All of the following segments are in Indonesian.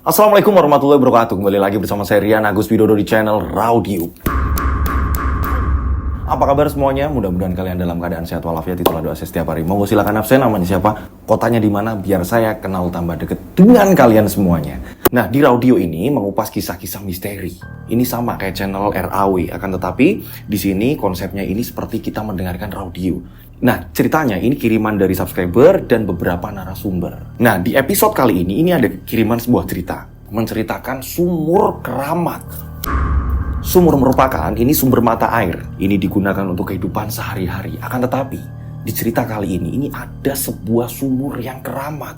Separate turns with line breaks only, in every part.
Assalamualaikum warahmatullahi wabarakatuh. Kembali lagi bersama saya Rian Agus Widodo di channel Raudio. Apa kabar semuanya? Mudah-mudahan kalian dalam keadaan sehat walafiat. Itulah doa saya setiap hari. Monggo silakan absen, namanya siapa, kotanya di mana, biar saya kenal tambah deket dengan kalian semuanya. Nah, di Raudio ini mengupas kisah-kisah misteri. Ini sama kayak channel RAW, akan tetapi di sini konsepnya ini seperti kita mendengarkan Raudio. Nah, ceritanya ini kiriman dari subscriber dan beberapa narasumber. Nah, di episode kali ini ada kiriman sebuah cerita menceritakan sumur keramat. Sumur merupakan ini sumber mata air. Ini digunakan untuk kehidupan sehari-hari. Akan tetapi, di cerita kali ini ada sebuah sumur yang keramat.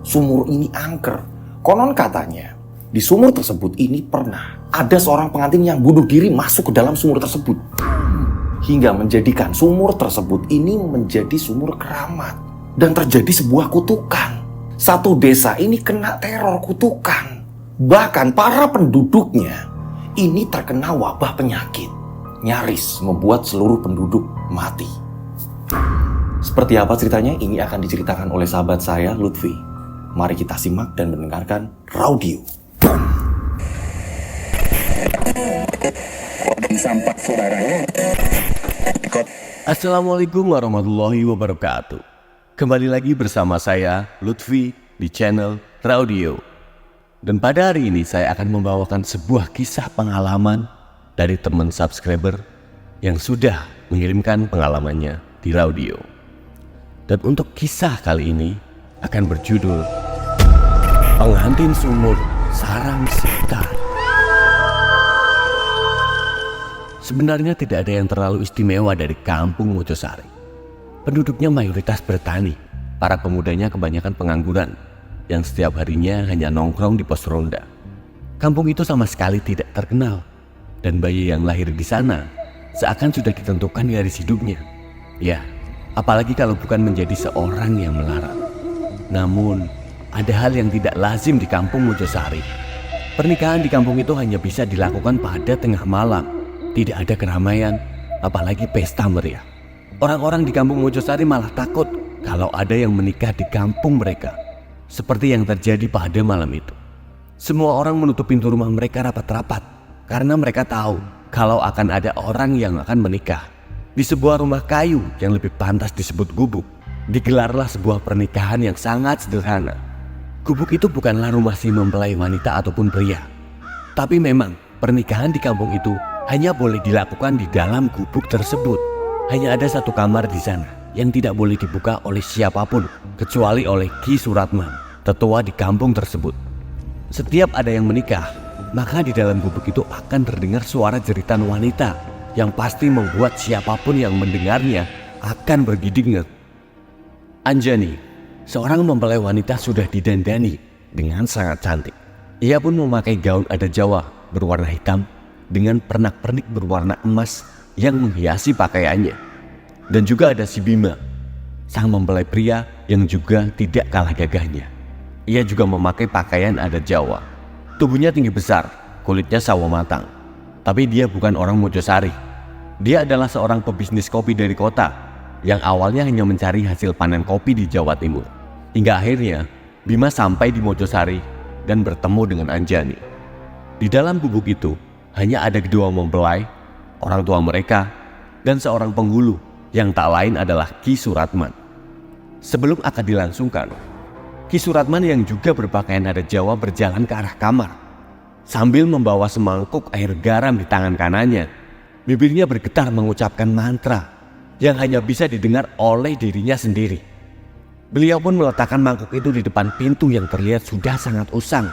Sumur ini angker. Konon katanya, di sumur tersebut ini pernah ada seorang pengantin yang bunuh diri masuk ke dalam sumur tersebut. Hingga menjadikan sumur tersebut ini menjadi sumur keramat. Dan terjadi sebuah kutukan. Satu desa ini kena teror kutukan. Bahkan para penduduknya ini terkena wabah penyakit. Nyaris membuat seluruh penduduk mati. Seperti apa ceritanya? Ini akan diceritakan oleh sahabat saya, Lutfi. Mari kita simak dan mendengarkan Raudio.
Assalamualaikum warahmatullahi wabarakatuh. Kembali lagi bersama saya, Lutfi, di channel Raudio. Dan pada hari ini saya akan membawakan sebuah kisah pengalaman dari teman subscriber yang sudah mengirimkan pengalamannya di Raudio. Dan untuk kisah kali ini akan berjudul Pengantin Sumur Sarang Setan. Sebenarnya tidak ada yang terlalu istimewa dari kampung Mojosari. Penduduknya mayoritas bertani, para pemudanya kebanyakan pengangguran, yang setiap harinya hanya nongkrong di pos ronda. Kampung itu sama sekali tidak terkenal, dan bayi yang lahir di sana seakan sudah ditentukan garis hidupnya. Ya, apalagi kalau bukan menjadi seorang yang melarat. Namun, ada hal yang tidak lazim di kampung Mojosari. Pernikahan di kampung itu hanya bisa dilakukan pada tengah malam. Tidak ada keramaian, apalagi pesta meriah. Orang-orang di kampung Mojosari malah takut kalau ada yang menikah di kampung mereka. Seperti yang terjadi pada malam itu. Semua orang menutup pintu rumah mereka rapat-rapat karena mereka tahu kalau akan ada orang yang akan menikah. Di sebuah rumah kayu yang lebih pantas disebut gubuk, digelarlah sebuah pernikahan yang sangat sederhana. Gubuk itu bukanlah rumah si mempelai wanita ataupun pria. Tapi memang pernikahan di kampung itu hanya boleh dilakukan di dalam gubuk tersebut. Hanya ada satu kamar di sana yang tidak boleh dibuka oleh siapapun kecuali oleh Ki Suratman, tetua di kampung tersebut. Setiap ada yang menikah, maka di dalam gubuk itu akan terdengar suara jeritan wanita yang pasti membuat siapapun yang mendengarnya akan bergidik. Anjani, seorang mempelai wanita, sudah didandani dengan sangat cantik. Ia pun memakai gaun adat Jawa berwarna hitam dengan pernak-pernik berwarna emas yang menghiasi pakaiannya. Dan juga ada si Bima, sang mempelai pria yang juga tidak kalah gagahnya. Ia juga memakai pakaian adat Jawa. Tubuhnya tinggi besar, kulitnya sawo matang. Tapi dia bukan orang Mojosari. Dia adalah seorang pebisnis kopi dari kota yang awalnya hanya mencari hasil panen kopi di Jawa Timur. Hingga akhirnya Bima sampai di Mojosari dan bertemu dengan Anjani. Di dalam gubuk itu hanya ada kedua mempelai, orang tua mereka, dan seorang penghulu yang tak lain adalah Ki Suratman. Sebelum akad dilangsungkan, Ki Suratman yang juga berpakaian adat Jawa berjalan ke arah kamar. Sambil membawa semangkuk air garam di tangan kanannya, bibirnya bergetar mengucapkan mantra yang hanya bisa didengar oleh dirinya sendiri. Beliau pun meletakkan mangkuk itu di depan pintu yang terlihat sudah sangat usang,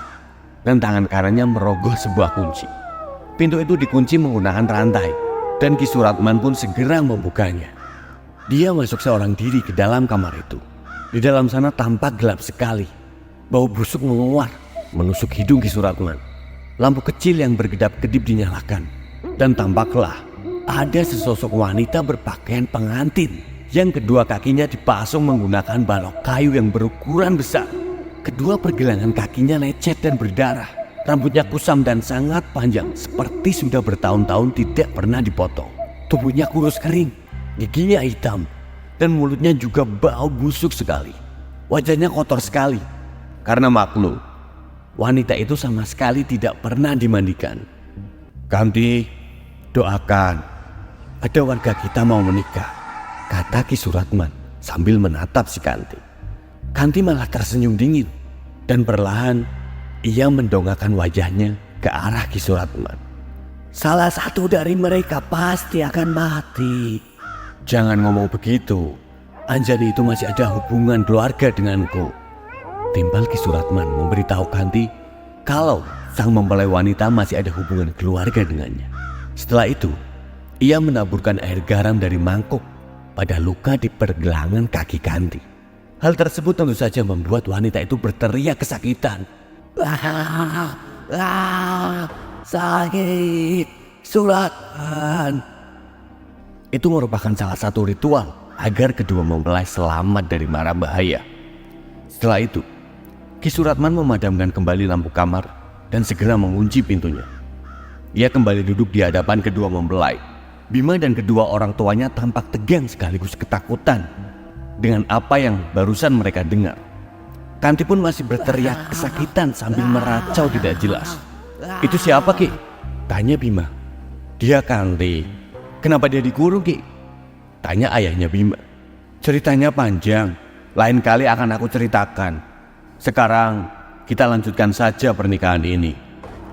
dan tangan kanannya merogoh sebuah kunci. Pintu itu dikunci menggunakan rantai, dan Ki Suratman pun segera membukanya. Dia masuk seorang diri ke dalam kamar itu. Di dalam sana tampak gelap sekali. Bau busuk menguar, menusuk hidung Ki Suratman. Lampu kecil yang berkedap-kedip dinyalakan. Dan tampaklah ada sesosok wanita berpakaian pengantin yang kedua kakinya dipasung menggunakan balok kayu yang berukuran besar. Kedua pergelangan kakinya lecet dan berdarah. Rambutnya kusam dan sangat panjang, seperti sudah bertahun-tahun tidak pernah dipotong. Tubuhnya kurus kering, giginya hitam, dan mulutnya juga bau busuk sekali. Wajahnya kotor sekali, karena maklum, wanita itu sama sekali tidak pernah dimandikan. "Kanti, doakan. Ada warga kita mau menikah," kata Ki Suratman sambil menatap si Kanti. Kanti malah tersenyum dingin dan perlahan ia mendongakkan wajahnya ke arah Ki Suratman. "Salah satu dari mereka pasti akan mati." "Jangan ngomong begitu. Anjani itu masih ada hubungan keluarga denganku," timpal Ki Suratman memberitahu Kanti kalau sang mempelai wanita masih ada hubungan keluarga dengannya. Setelah itu, ia menaburkan air garam dari mangkuk pada luka di pergelangan kaki Kanti. Hal tersebut tentu saja membuat wanita itu berteriak kesakitan. Sakit, Suratman." Itu merupakan salah satu ritual agar kedua mempelai selamat dari mara bahaya. Setelah itu, Ki Suratman memadamkan kembali lampu kamar dan segera mengunci pintunya. Ia kembali duduk di hadapan kedua mempelai. Bima dan kedua orang tuanya tampak tegang sekaligus ketakutan dengan apa yang barusan mereka dengar. Kanti pun masih berteriak kesakitan sambil meracau tidak jelas. "Itu siapa, Ki?" tanya Bima. "Dia Kanti." "Kenapa dia dikurung, Ki?" tanya ayahnya Bima. "Ceritanya panjang, lain kali akan aku ceritakan. Sekarang kita lanjutkan saja pernikahan ini,"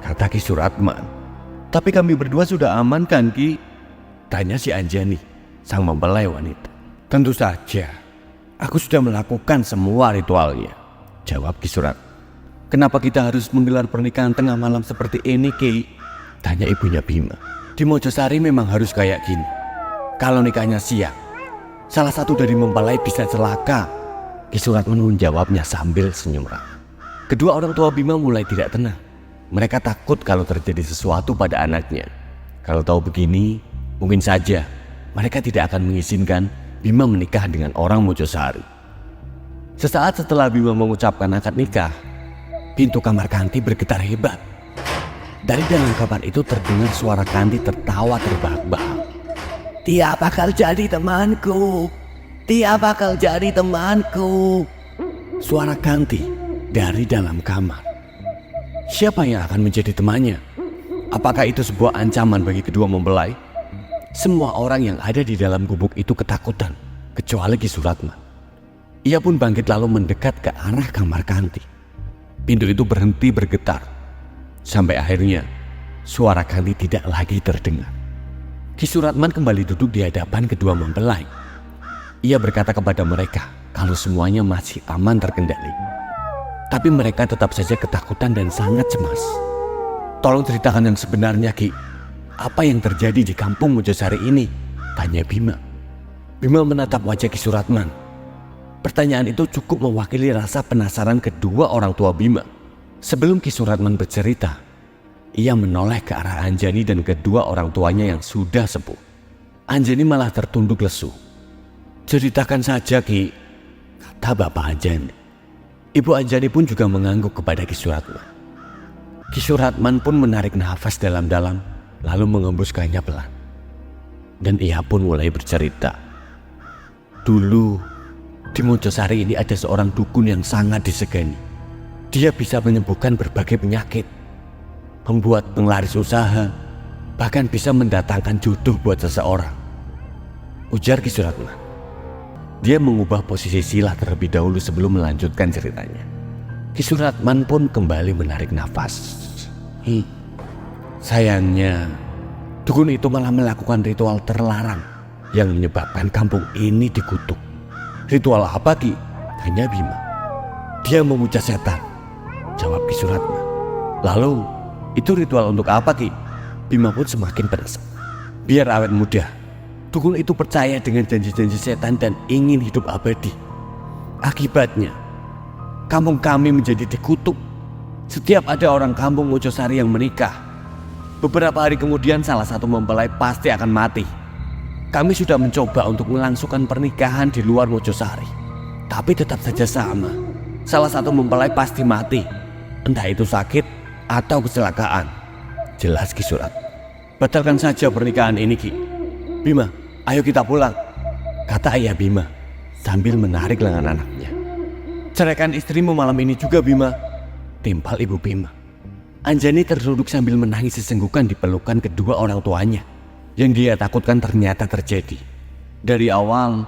kata Ki Suratman. "Tapi kami berdua sudah aman kan, Ki?" tanya si Anjani, sang mempelai wanita. "Tentu saja, aku sudah melakukan semua ritualnya," jawab Ki Surat. "Kenapa kita harus menggelar pernikahan tengah malam seperti ini, Ki?" tanya ibunya Bima. "Di Mojosari memang harus kayak gini. Kalau nikahnya siang, salah satu dari mempelai bisa celaka," Ki Suratman menjawabnya sambil senyum ramah. Kedua orang tua Bima mulai tidak tenang. Mereka takut kalau terjadi sesuatu pada anaknya. Kalau tahu begini, mungkin saja mereka tidak akan mengizinkan Bima menikah dengan orang Mojosari. Sesaat setelah Bima mengucapkan akad nikah, pintu kamar Kanti bergetar hebat. Dari dalam kamar itu terdengar suara Kanti tertawa terbahak-bahak. "Dia bakal jadi temanku. Dia bakal jadi temanku." Suara Kanti dari dalam kamar. Siapa yang akan menjadi temannya? Apakah itu sebuah ancaman bagi kedua mempelai? Semua orang yang ada di dalam gubuk itu ketakutan, kecuali Ki Suratman. Ia pun bangkit lalu mendekat ke arah kamar Kanti. Pintu itu berhenti bergetar. Sampai akhirnya suara Kanti tidak lagi terdengar. Ki Suratman kembali duduk di hadapan kedua mempelai. Ia berkata kepada mereka kalau semuanya masih aman terkendali. Tapi mereka tetap saja ketakutan dan sangat cemas. "Tolong ceritakan yang sebenarnya, Ki. Apa yang terjadi di kampung Mojosari ini?" tanya Bima. Bima menatap wajah Ki Suratman. Pertanyaan itu cukup mewakili rasa penasaran kedua orang tua Bima. Sebelum Ki Suratman bercerita, ia menoleh ke arah Anjani dan kedua orang tuanya yang sudah sepuh. Anjani malah tertunduk lesu. "Ceritakan saja, Ki," kata Bapak Anjani. Ibu Anjani pun juga mengangguk kepada Ki Suratman. Ki Suratman pun menarik nafas dalam-dalam lalu mengembuskannya pelan. Dan ia pun mulai bercerita. "Dulu di Mojosari ini ada seorang dukun yang sangat disegani. Dia bisa menyembuhkan berbagai penyakit, membuat penglaris usaha, bahkan bisa mendatangkan jodoh buat seseorang," ujar Ki Suratman. Dia mengubah posisi sila terlebih dahulu sebelum melanjutkan ceritanya. Ki Suratman pun kembali menarik nafas. Sayangnya, dukun itu malah melakukan ritual terlarang yang menyebabkan kampung ini dikutuk." "Ritual apa, Ki?" tanya Bima. "Dia memuja setan," jawab Ki Suratman. "Lalu, itu ritual untuk apa, Ki?" Bima pun semakin penasaran. "Biar awet muda. Dukun itu percaya dengan janji-janji setan dan ingin hidup abadi. Akibatnya, kampung kami menjadi dikutuk. Setiap ada orang kampung Mojosari yang menikah, beberapa hari kemudian salah satu mempelai pasti akan mati. Kami sudah mencoba untuk melangsungkan pernikahan di luar Mojosari, tapi tetap saja sama. Salah satu mempelai pasti mati, entah itu sakit atau kecelakaan," jelas Ki Surat. "Batalkan saja pernikahan ini, Ki. Bima, ayo kita pulang," kata ayah Bima sambil menarik lengan anaknya. "Ceraikan istrimu malam ini juga, Bima. timpal Ibu Bima. Anjani terduduk sambil menangis sesenggukan di pelukan kedua orang tuanya. Yang dia takutkan ternyata terjadi. Dari awal,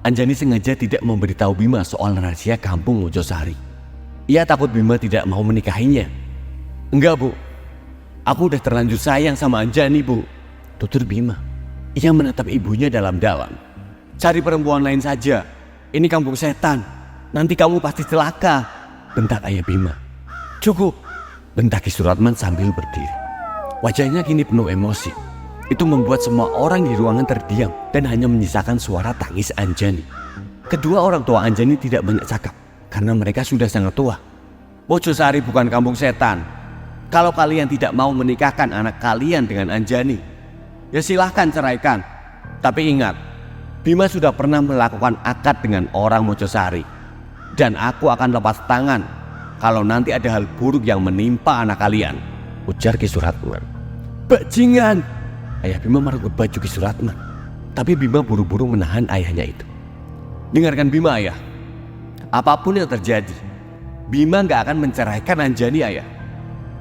Anjani sengaja tidak memberitahu Bima soal rahasia kampung Mojosari. Ia takut Bima tidak mau menikahinya. "Enggak, Bu. Aku udah terlanjur sayang sama Anjani, Bu," tutur Bima. Ia menatap ibunya dalam-dalam. "Cari perempuan lain saja. Ini kampung setan. Nanti kamu pasti celaka," bentak ayah Bima. "Cukup," bentak Ki Suratman sambil berdiri. Wajahnya kini penuh emosi. Itu membuat semua orang di ruangan terdiam dan hanya menyisakan suara tangis Anjani. Kedua orang tua Anjani tidak banyak cakap karena mereka sudah sangat tua. "Mojosari bukan kampung setan. Kalau kalian tidak mau menikahkan anak kalian dengan Anjani, ya silahkan ceraikan. Tapi ingat, Bima sudah pernah melakukan akad dengan orang Mojosari. Dan aku akan lepas tangan kalau nanti ada hal buruk yang menimpa anak kalian," ujar Ki Suratman. "Bajingan!" Ayah Bima merebut baju Ki Suratman. Tapi Bima buru-buru menahan ayahnya itu. "Dengarkan Bima, ayah. Apapun yang terjadi, Bima gak akan menceraikan Anjani, ayah.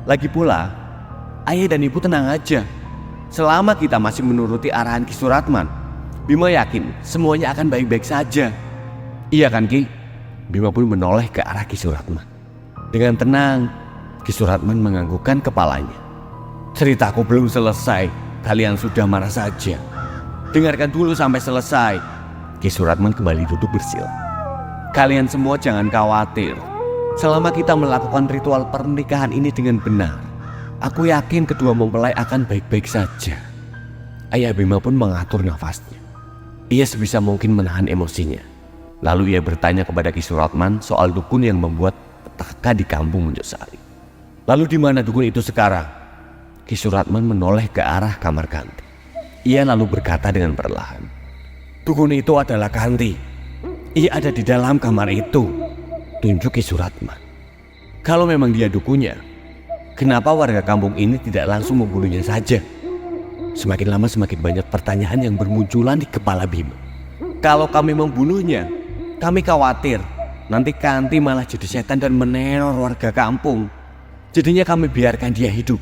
Lagi pula, ayah dan ibu tenang aja. Selama kita masih menuruti arahan Ki Suratman, Bima yakin semuanya akan baik-baik saja. Iya kan, Ki?" Bima pun menoleh ke arah Ki Suratman. Dengan tenang, Ki Suratman menganggukkan kepalanya. "Ceritaku belum selesai, kalian sudah marah saja. Dengarkan dulu sampai selesai." Ki Suratman kembali duduk bersila. "Kalian semua jangan khawatir. Selama kita melakukan ritual pernikahan ini dengan benar, aku yakin kedua mempelai akan baik-baik saja." Ayah Bima pun mengatur nafasnya. Ia sebisa mungkin menahan emosinya. Lalu ia bertanya kepada Ki Suratman soal dukun yang membuat petaka di kampung Mojosari. "Lalu di mana dukun itu sekarang?" Ki Suratman menoleh ke arah kamar Kanti. Ia lalu berkata dengan perlahan, "Dukun itu adalah Kanti. Ia ada di dalam kamar itu," tunjuk Ki Suratman. "Kalau memang dia dukunnya, kenapa warga kampung ini tidak langsung membunuhnya saja?" Semakin lama semakin banyak pertanyaan yang bermunculan di kepala Bima. "Kalau kami membunuhnya, kami khawatir nanti Kanti malah jadi setan dan meneror warga kampung. Jadinya kami biarkan dia hidup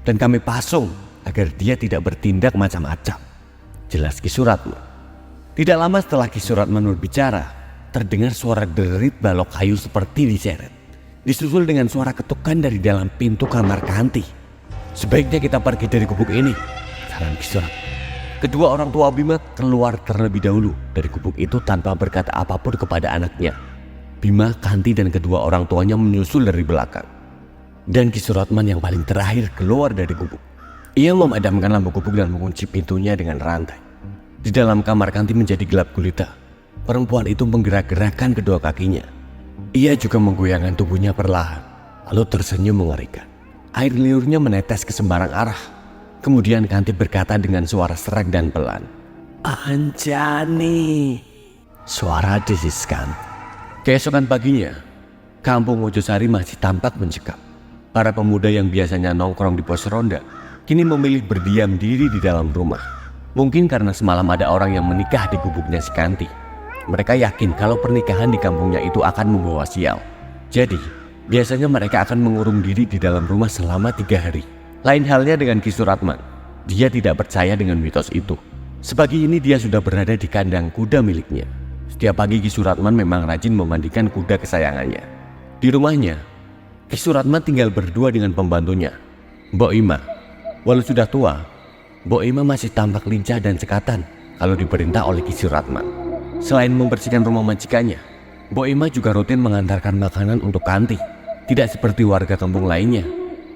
dan kami pasung agar dia tidak bertindak macam-macam," jelas Ki Suratman. Tidak lama setelah Ki Suratman berbicara, terdengar suara derit balok kayu seperti diseret, disusul dengan suara ketukan dari dalam pintu kamar Kanti. "Sebaiknya kita pergi dari gubuk ini," saran Ki Suratman. Kedua orang tua Bima keluar terlebih dahulu dari gubuk itu tanpa berkata apapun kepada anaknya. Bima, Kanti dan kedua orang tuanya menyusul dari belakang. Dan Ki Suratman yang paling terakhir keluar dari gubuk. Ia memadamkan lampu gubuk dan mengunci pintunya dengan rantai. Di dalam kamar Kanti menjadi gelap gulita. Perempuan itu menggerak-gerakkan kedua kakinya. Ia juga menggoyangkan tubuhnya perlahan, lalu tersenyum mengerikan. Air liurnya menetes ke sembarang arah. Kemudian Kanti berkata dengan suara serak dan pelan, "Anjani." Suara desiskan. Keesokan paginya, kampung Mojosari masih tampak mencekam. Para pemuda yang biasanya nongkrong di pos ronda kini memilih berdiam diri di dalam rumah. Mungkin karena semalam ada orang yang menikah di gubuknya si Kanti. Mereka yakin kalau pernikahan di kampungnya itu akan membawa sial. Jadi, biasanya mereka akan mengurung diri di dalam rumah selama 3 hari. Lain halnya dengan Ki Suratman. Dia tidak percaya dengan mitos itu. Sepagi ini dia sudah berada di kandang kuda miliknya. Setiap pagi Ki Suratman memang rajin memandikan kuda kesayangannya. Di rumahnya, Ki Suratman tinggal berdua dengan pembantunya, Mbok Ima. Walau sudah tua, Mbok Ima masih tampak lincah dan cekatan kalau diperintah oleh Ki Suratman. Selain membersihkan rumah majikannya, Mbok Ima juga rutin mengantarkan makanan untuk Kanti. Tidak seperti warga kampung lainnya,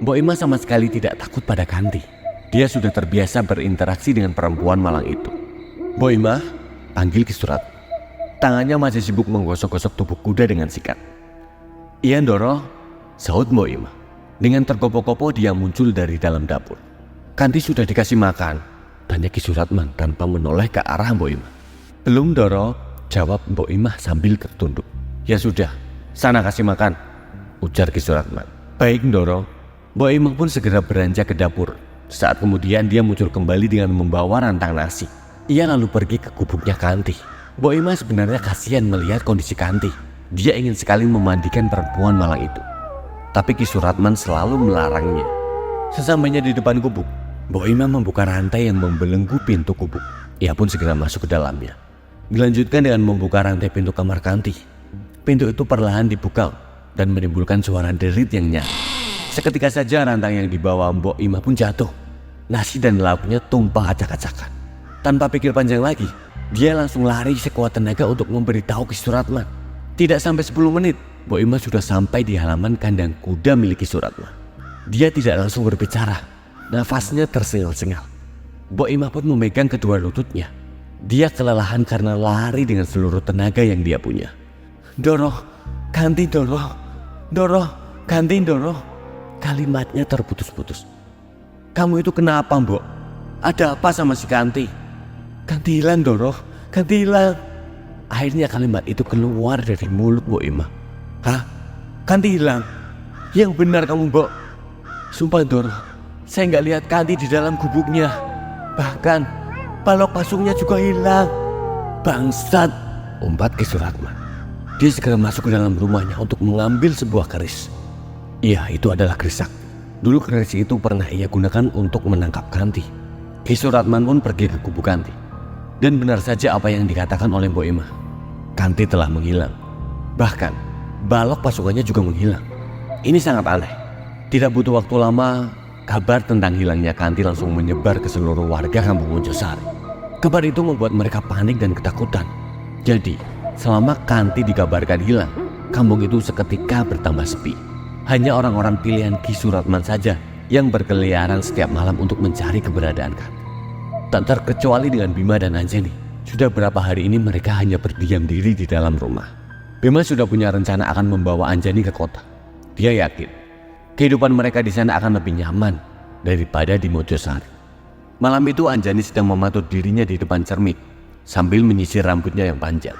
Mbok Ima sama sekali tidak takut pada Kanti. Dia sudah terbiasa berinteraksi dengan perempuan malang itu. "Mbok Ima," panggil Ki Suratman. Tangannya masih sibuk menggosok-gosok tubuh kuda dengan sikat. "Iya, Ndoro," sahut Mbok Ima. Dengan tergopoh-gopoh dia muncul dari dalam dapur. "Kanti sudah dikasih makan?" tanya Ki Suratman tanpa menoleh ke arah Mbok Ima. "Belum, Ndoro," jawab Mbok Ima sambil tertunduk. "Ya sudah, sana kasih makan," ujar Ki Suratman. "Baik, Ndoro." Mbok Ima pun segera beranjak ke dapur. Saat kemudian dia muncul kembali dengan membawa rantang nasi. Ia lalu pergi ke gubuknya Kanti. Mbok Ima sebenarnya kasihan melihat kondisi Kanti. Dia ingin sekali memandikan perempuan malang itu. Tapi Ki Suratman selalu melarangnya. Sesampainya di depan gubuk, Mbok Imah membuka rantai yang membelenggu pintu gubuk. Ia pun segera masuk ke dalamnya. Dilanjutkan dengan membuka rantai pintu kamar Kanti. Pintu itu perlahan dibuka dan menimbulkan suara derit yang nyaring. Seketika saja rantai yang dibawa Mbok Imah pun jatuh. Nasi dan lauknya tumpah acak-acakan. Tanpa pikir panjang lagi, dia langsung lari sekuat tenaga untuk memberitahu Ki Suratman. Tidak sampai 10 menit, Mbok Imah sudah sampai di halaman kandang kuda milik Ki Suratman. Dia tidak langsung berbicara, nafasnya tersengal-sengal. Mbok Imah pun memegang kedua lututnya. Dia kelelahan karena lari dengan seluruh tenaga yang dia punya. Doro, Kanti Doro, Doro, Kanti Doro. Kalimatnya terputus-putus. Kamu itu kenapa, Mbok? Ada apa sama si Kanti? Kanti hilang, Doro, Kanti hilang. Akhirnya kalimat itu keluar dari mulut Mbok Imah. Hah? Kanti hilang? Yang benar kamu, Mbok. Sumpah, Doro, saya nggak lihat Kanti di dalam gubuknya. Bahkan balok pasungnya juga hilang. Bangsat, umpat Ki Suratman. Dia segera masuk ke dalam rumahnya untuk mengambil sebuah keris. Iya, itu adalah keris sakti. Dulu keris itu pernah ia gunakan untuk menangkap Kanti. Ki Suratman pun pergi ke gubuk Kanti. Dan benar saja apa yang dikatakan oleh Mbok Imah. Kanti telah menghilang. Bahkan balok pasukannya juga menghilang. Ini sangat aneh. Tidak butuh waktu lama, kabar tentang hilangnya Kanti langsung menyebar ke seluruh warga kampung Mojosari. Kabar itu membuat mereka panik dan ketakutan. Jadi, selama Kanti dikabarkan hilang, kampung itu seketika bertambah sepi. Hanya orang-orang pilihan Ki Suratman saja yang berkeliaran setiap malam untuk mencari keberadaan Kanti. Tak terkecuali dengan Bima dan Anjani. Sudah berapa hari ini mereka hanya berdiam diri di dalam rumah. Bima sudah punya rencana akan membawa Anjani ke kota. Dia yakin kehidupan mereka di sana akan lebih nyaman daripada di Mojosari. Malam itu Anjani sedang mematut dirinya di depan cermin sambil menyisir rambutnya yang panjang.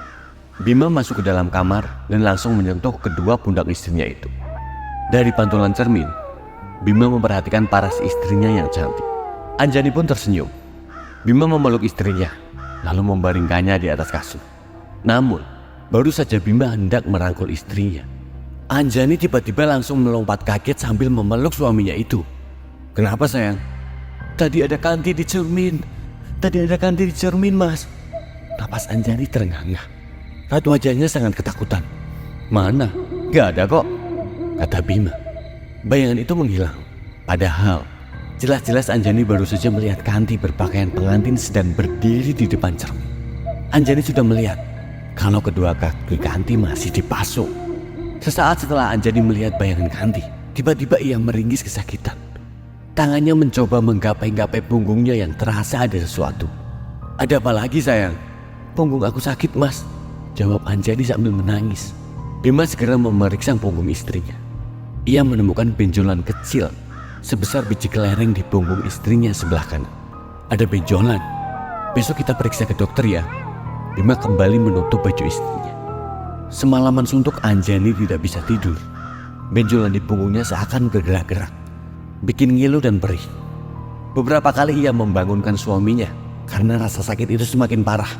Bima masuk ke dalam kamar dan langsung menyentuh kedua pundak istrinya itu. Dari pantulan cermin, Bima memperhatikan paras istrinya yang cantik. Anjani pun tersenyum. Bima memeluk istrinya, lalu membaringkannya di atas kasur. Namun, baru saja Bima hendak merangkul istrinya, Anjani tiba-tiba langsung melompat kaget sambil memeluk suaminya itu. Kenapa sayang? Tadi ada Kanti di cermin. Tadi ada Kanti di cermin, Mas. Napas Anjani terengah-engah. Raut wajahnya sangat ketakutan. Mana? Gak ada kok, kata Bima. Bayangan itu menghilang. Padahal jelas-jelas Anjani baru saja melihat Kanti berpakaian pengantin sedang berdiri di depan cermin. Anjani sudah melihat kalau kedua kaki Kanti masih dipasung. Sesaat setelah Anjani melihat bayangan Kanti, tiba-tiba ia meringis kesakitan. Tangannya mencoba menggapai-gapai punggungnya yang terasa ada sesuatu. Ada apa lagi sayang? Punggung aku sakit, Mas, jawab Anjani sambil menangis. Bima segera memeriksa punggung istrinya. Ia menemukan benjolan kecil sebesar biji kelereng di punggung istrinya sebelah kanan. Ada benjolan. Besok kita periksa ke dokter ya. Bima kembali menutup baju istrinya. Semalaman suntuk Anjani tidak bisa tidur. Benjolan di punggungnya seakan bergerak-gerak, bikin ngilu dan perih. Beberapa kali ia membangunkan suaminya karena rasa sakit itu semakin parah.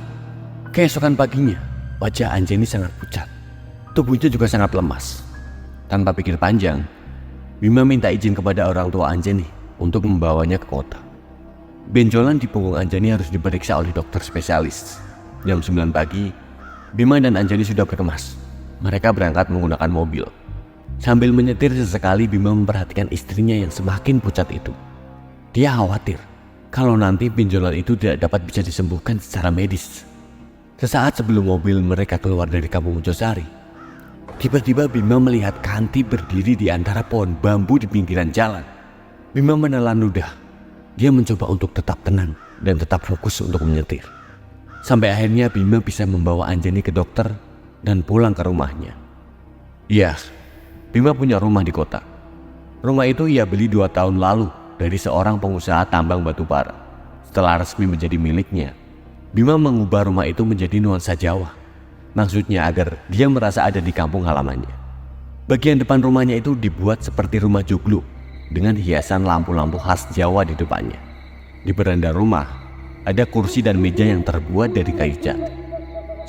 Keesokan paginya, wajah Anjani sangat pucat. Tubuhnya juga sangat lemas. Tanpa pikir panjang, Bima minta izin kepada orang tua Anjani untuk membawanya ke kota. Benjolan di punggung Anjani harus diperiksa oleh dokter spesialis. Jam 9 pagi, Bima dan Anjani sudah berkemas. Mereka berangkat menggunakan mobil. Sambil menyetir sesekali, Bima memperhatikan istrinya yang semakin pucat itu. Dia khawatir kalau nanti benjolan itu tidak dapat bisa disembuhkan secara medis. Sesaat sebelum mobil mereka keluar dari kampung Mojosari, tiba-tiba Bima melihat Kanti berdiri di antara pohon bambu di pinggiran jalan. Bima menelan ludah. Dia mencoba untuk tetap tenang dan tetap fokus untuk menyetir. Sampai akhirnya Bima bisa membawa Anjani ke dokter dan pulang ke rumahnya. Iya, Bima punya rumah di kota. Rumah itu ia beli 2 tahun lalu dari seorang pengusaha tambang batu bara. Setelah resmi menjadi miliknya, Bima mengubah rumah itu menjadi nuansa Jawa. Maksudnya agar dia merasa ada di kampung halamannya. Bagian depan rumahnya itu dibuat seperti rumah joglo dengan hiasan lampu-lampu khas Jawa di depannya. Di beranda rumah ada kursi dan meja yang terbuat dari kayu jati.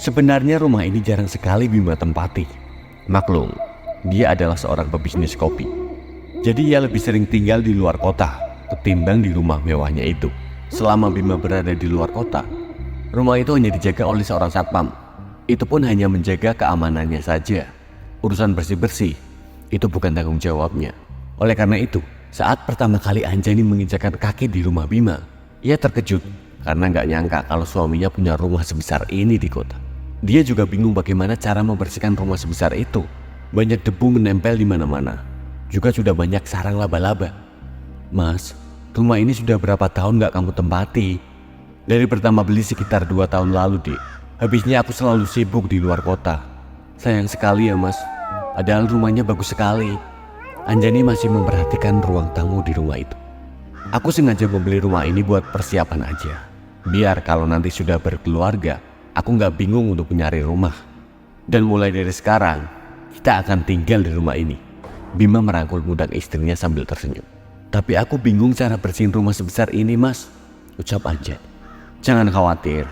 Sebenarnya rumah ini jarang sekali Bima tempati. Maklum, dia adalah seorang pebisnis kopi. Jadi ia lebih sering tinggal di luar kota ketimbang di rumah mewahnya itu. Selama Bima berada di luar kota, rumah itu hanya dijaga oleh seorang satpam. Itu pun hanya menjaga keamanannya saja. Urusan bersih-bersih itu bukan tanggung jawabnya. Oleh karena itu, saat pertama kali Anjani menginjakkan kaki di rumah Bima, ia terkejut karena nggak nyangka kalau suaminya punya rumah sebesar ini di kota. Dia juga bingung bagaimana cara membersihkan rumah sebesar itu. Banyak debu menempel di mana-mana. Juga sudah banyak sarang laba-laba. Mas, rumah ini sudah berapa tahun nggak kamu tempati? Dari pertama beli sekitar 2 tahun lalu, Dik. Habisnya aku selalu sibuk di luar kota. Sayang sekali ya, Mas. Padahal rumahnya bagus sekali. Anjani masih memperhatikan ruang tamu di rumah itu. Aku sengaja membeli rumah ini buat persiapan aja. Biar kalau nanti sudah berkeluarga, aku nggak bingung untuk mencari rumah. Dan mulai dari sekarang, kita akan tinggal di rumah ini. Bima merangkul pundak istrinya sambil tersenyum. Tapi aku bingung cara bersihin rumah sebesar ini, Mas, ucap Anjani. Jangan khawatir,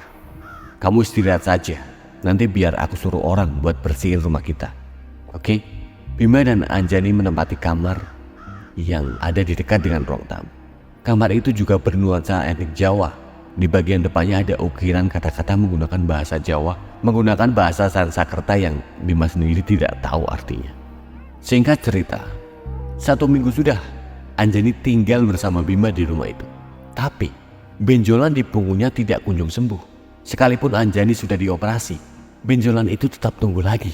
kamu istirahat saja. Nanti biar aku suruh orang buat bersihin rumah kita. Oke? Bima dan Anjani menempati kamar yang ada di dekat dengan ruang tamu. Kamar itu juga bernuansa etnik Jawa. Di bagian depannya ada ukiran kata-kata menggunakan bahasa Jawa, menggunakan bahasa Sanskerta yang Bima sendiri tidak tahu artinya. Singkat cerita, 1 minggu sudah Anjani tinggal bersama Bima di rumah itu. Tapi benjolan di punggungnya tidak kunjung sembuh. Sekalipun Anjani sudah dioperasi, benjolan itu tetap tumbuh lagi.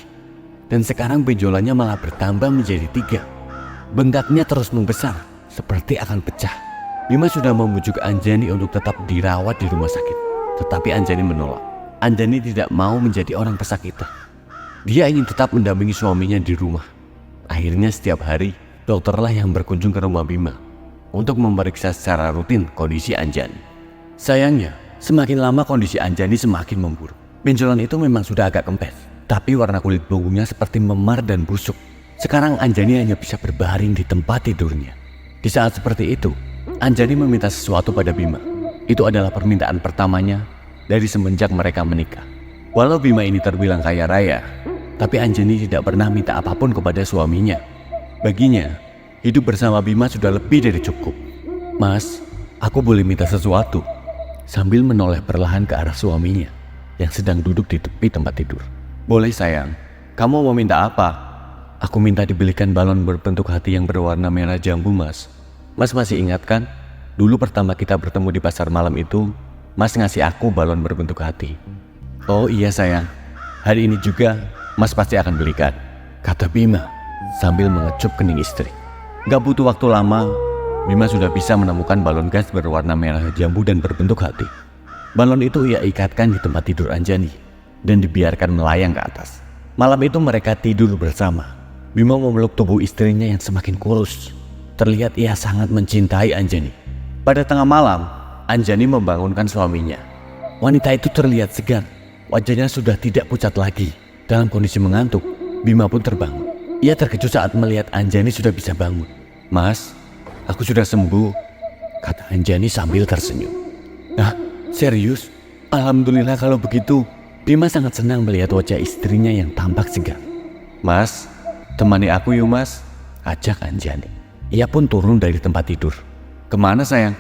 Dan sekarang benjolannya malah bertambah menjadi 3. Bengkaknya terus membesar, seperti akan pecah. Bima sudah membujuk Anjani untuk tetap dirawat di rumah sakit. Tetapi Anjani menolak. Anjani tidak mau menjadi orang pesakitan. Dia ingin tetap mendampingi suaminya di rumah. Akhirnya setiap hari, dokterlah yang berkunjung ke rumah Bima untuk memeriksa secara rutin kondisi Anjani. Sayangnya, semakin lama kondisi Anjani semakin memburuk. Benjolan itu memang sudah agak kempes, tapi warna kulit punggungnya seperti memar dan busuk. Sekarang Anjani hanya bisa berbaring di tempat tidurnya. Di saat seperti itu, Anjani meminta sesuatu pada Bima. Itu adalah permintaan pertamanya dari semenjak mereka menikah. Walau Bima ini terbilang kaya raya, tapi Anjani tidak pernah minta apapun kepada suaminya. Baginya, hidup bersama Bima sudah lebih dari cukup. Mas, aku boleh minta sesuatu? Sambil menoleh perlahan ke arah suaminya yang sedang duduk di tepi tempat tidur. Boleh sayang, kamu mau minta apa? Aku minta dibelikan balon berbentuk hati yang berwarna merah jambu, Mas. Mas masih ingat kan? Dulu pertama kita bertemu di pasar malam itu, Mas ngasih aku balon berbentuk hati. Oh iya sayang, hari ini juga Mas pasti akan belikan, kata Bima sambil mengecup kening istri. Gak butuh waktu lama, Bima sudah bisa menemukan balon gas berwarna merah jambu dan berbentuk hati. Balon itu ia ikatkan di tempat tidur Anjani dan dibiarkan melayang ke atas. Malam itu mereka tidur bersama. Bima memeluk tubuh istrinya yang semakin kurus. Terlihat ia sangat mencintai Anjani. Pada tengah malam, Anjani membangunkan suaminya. Wanita itu terlihat segar. Wajahnya sudah tidak pucat lagi. Dalam kondisi mengantuk, Bima pun terbangun. Ia terkejut saat melihat Anjani sudah bisa bangun. Mas, aku sudah sembuh, kata Anjani sambil tersenyum. Nah, serius? Alhamdulillah kalau begitu. Bima sangat senang melihat wajah istrinya yang tampak segar. Mas, temani aku yuk Mas, ajak Anjani. Ia pun turun dari tempat tidur. Kemana sayang?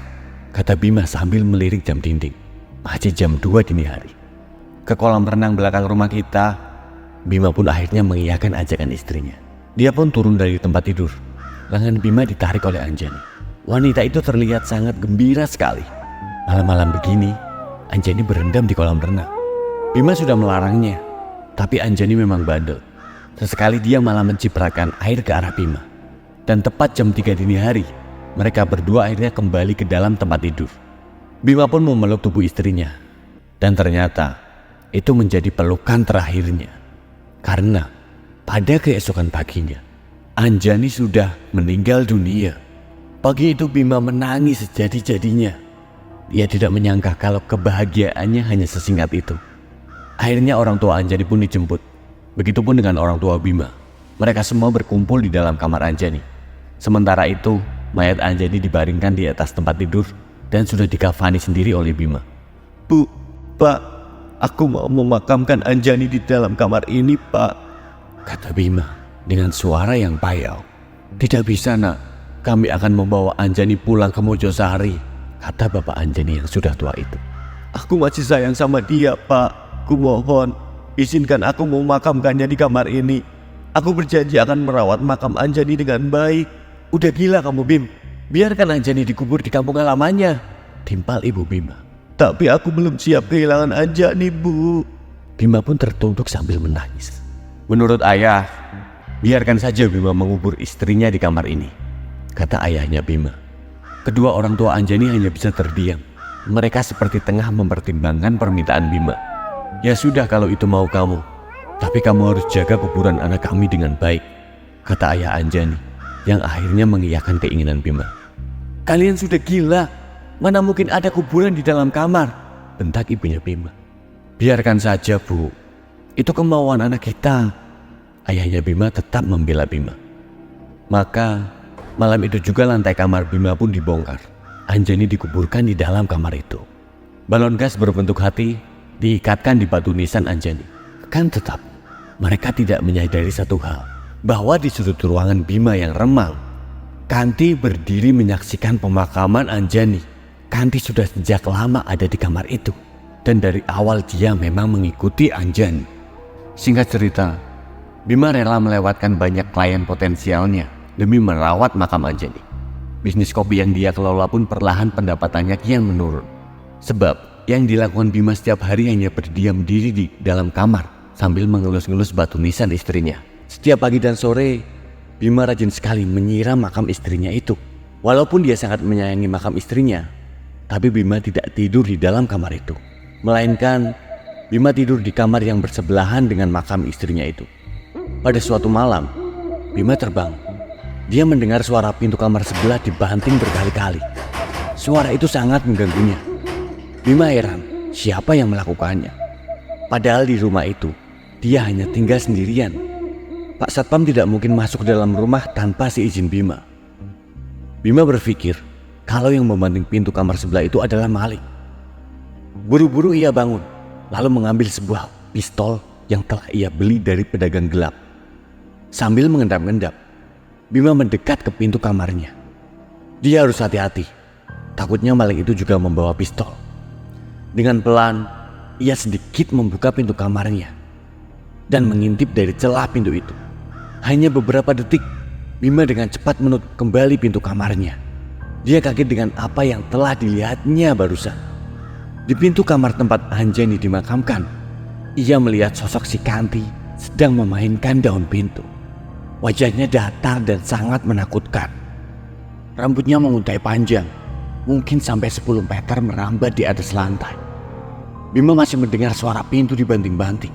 Kata Bima sambil melirik jam dinding. Masih jam 2 dini hari. Ke kolam renang belakang rumah kita. Bima pun akhirnya mengiyakan ajakan istrinya. Dia pun turun dari tempat tidur. Lengan Bima ditarik oleh Anjani. Wanita itu terlihat sangat gembira sekali. Malam-malam begini, Anjani berendam di kolam renang. Bima sudah melarangnya, tapi Anjani memang bandel. Sesekali dia malah menciprakan air ke arah Bima. Dan tepat jam 3 dini hari, mereka berdua akhirnya kembali ke dalam tempat tidur. Bima pun memeluk tubuh istrinya. Dan ternyata, itu menjadi pelukan terakhirnya. Karena pada keesokan paginya, Anjani sudah meninggal dunia. Pagi itu Bima menangis sejadi-jadinya. Dia tidak menyangka kalau kebahagiaannya hanya sesingkat itu. Akhirnya orang tua Anjani pun dijemput. Begitupun dengan orang tua Bima. Mereka semua berkumpul di dalam kamar Anjani. Sementara itu, mayat Anjani dibaringkan di atas tempat tidur dan sudah dikafani sendiri oleh Bima. Bu, Pak, aku mau memakamkan Anjani di dalam kamar ini, Pak, kata Bima dengan suara yang payau. Tidak bisa, Nak. kami akan membawa Anjani pulang ke Mojosari, kata Bapak Anjani yang sudah tua itu. Aku masih sayang sama dia, Pak. Kumohon, izinkan aku memakamkannya di kamar ini. Aku berjanji akan merawat makam Anjani dengan baik. Udah gila kamu, Bim. Biarkan Anjani dikubur di kampung halamannya, timpal Ibu Bima. Tapi aku belum siap kehilangan Anjani, Bu. Bima pun tertunduk sambil menangis. Menurut ayah, biarkan saja Bima mengubur istrinya di kamar ini, kata ayahnya Bima. Kedua orang tua Anjani hanya bisa terdiam. Mereka seperti tengah mempertimbangkan permintaan Bima. Ya sudah kalau itu mau kamu, tapi kamu harus jaga kuburan anak kami dengan baik, kata ayah Anjani, yang akhirnya mengiyakan keinginan Bima. Kalian sudah gila, mana mungkin ada kuburan di dalam kamar, bentak ibunya Bima. Biarkan saja, Bu, itu kemauan anak kita. Ayahnya Bima tetap membela Bima. Maka malam itu juga lantai kamar Bima pun dibongkar. Anjani dikuburkan di dalam kamar itu. Balon gas berbentuk hati diikatkan di batu nisan Anjani. Kan tetap mereka tidak menyadari satu hal, bahwa di sudut ruangan Bima yang remang, Kanti berdiri menyaksikan pemakaman Anjani. Kanti sudah sejak lama ada di kamar itu, dan dari awal dia memang mengikuti Anjani. Singkat cerita, Bima rela melewatkan banyak klien potensialnya demi merawat makam Anjani. Bisnis kopi yang dia kelola pun perlahan pendapatannya kian menurun. Sebab yang dilakukan Bima setiap hari hanya berdiam diri di dalam kamar sambil mengelus-ngelus batu nisan istrinya. Setiap pagi dan sore, Bima rajin sekali menyiram makam istrinya itu. Walaupun dia sangat menyayangi makam istrinya, tapi Bima tidak tidur di dalam kamar itu. Melainkan Bima tidur di kamar yang bersebelahan dengan makam istrinya itu. Pada suatu malam, Bima terbangun. Dia mendengar suara pintu kamar sebelah dibanting berkali-kali. Suara itu sangat mengganggunya. Bima heran, siapa yang melakukannya? Padahal di rumah itu, dia hanya tinggal sendirian. Pak Satpam tidak mungkin masuk ke dalam rumah tanpa seizin Bima. Bima berpikir kalau yang membanting pintu kamar sebelah itu adalah maling. Buru-buru ia bangun, lalu mengambil sebuah pistol yang telah ia beli dari pedagang gelap. Sambil mengendap-endap, Bima mendekat ke pintu kamarnya. Dia harus hati-hati, takutnya maling itu juga membawa pistol. Dengan pelan, ia sedikit membuka pintu kamarnya dan mengintip dari celah pintu itu. Hanya beberapa detik, Bima dengan cepat menutup kembali pintu kamarnya. Dia kaget dengan apa yang telah dilihatnya barusan. Di pintu kamar tempat Anjani dimakamkan, ia melihat sosok si Kanti sedang memainkan daun pintu. Wajahnya datar dan sangat menakutkan. Rambutnya menguntai panjang, mungkin sampai 10 meter merambat di atas lantai. Bima masih mendengar suara pintu dibanting-banting.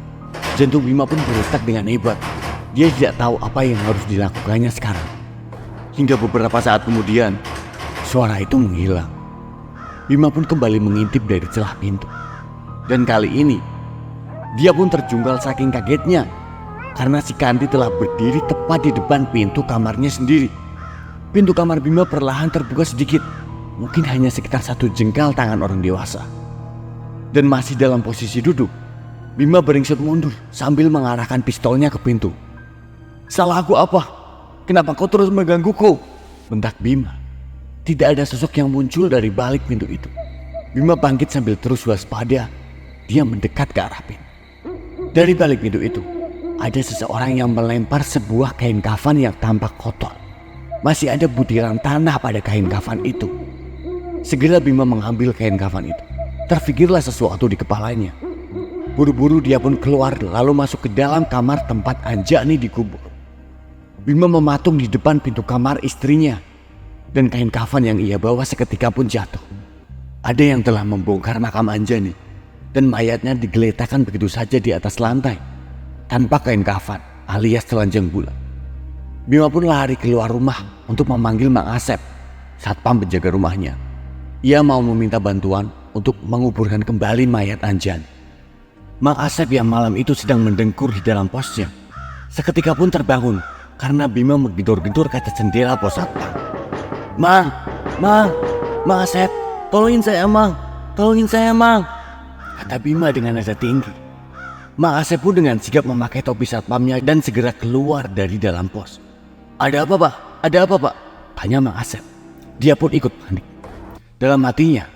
Jantung Bima pun berdetak dengan hebat. Dia tidak tahu apa yang harus dilakukannya sekarang. Hingga beberapa saat kemudian, suara itu menghilang. Bima pun kembali mengintip dari celah pintu. Dan kali ini, dia pun terjungkal saking kagetnya karena si Kanti telah berdiri tepat di depan pintu kamarnya sendiri. Pintu kamar Bima perlahan terbuka sedikit, mungkin hanya sekitar 1 jengkal tangan orang dewasa. Dan masih dalam posisi duduk, Bima beringsut mundur sambil mengarahkan pistolnya ke pintu. "Salah aku apa? Kenapa kau terus menggangguku?" bentak Bima. Tidak ada sosok yang muncul dari balik pintu itu. Bima bangkit sambil terus waspada. Dia mendekat ke arah pintu. Dari balik pintu itu, ada seseorang yang melempar sebuah kain kafan yang tampak kotor. Masih ada butiran tanah pada kain kafan itu. Segera Bima mengambil kain kafan itu. Terfikirlah sesuatu di kepalanya. Buru-buru dia pun keluar lalu masuk ke dalam kamar tempat Anjani dikubur. Bima mematung di depan pintu kamar istrinya. Dan kain kafan yang ia bawa seketika pun jatuh. Ada yang telah membongkar makam Anjani. Dan mayatnya digeletakkan begitu saja di atas lantai, tanpa kain kafan alias telanjang bulat. Bima pun lari keluar rumah untuk memanggil Mang Asep, satpam penjaga rumahnya. Ia mau meminta bantuan untuk menguburkan kembali mayat Anjani. Mang Asep yang malam itu sedang mendengkur di dalam posnya, seketika pun terbangun karena Bima menggedor-gedor kaca jendela pos satpam. Mang Asep, tolongin saya Mang, kata Bima dengan nada tinggi. Mang Asep pun dengan sigap memakai topi satpamnya dan segera keluar dari dalam pos. Ada apa pak? tanya Mang Asep. Dia pun ikut panik. Dalam hatinya,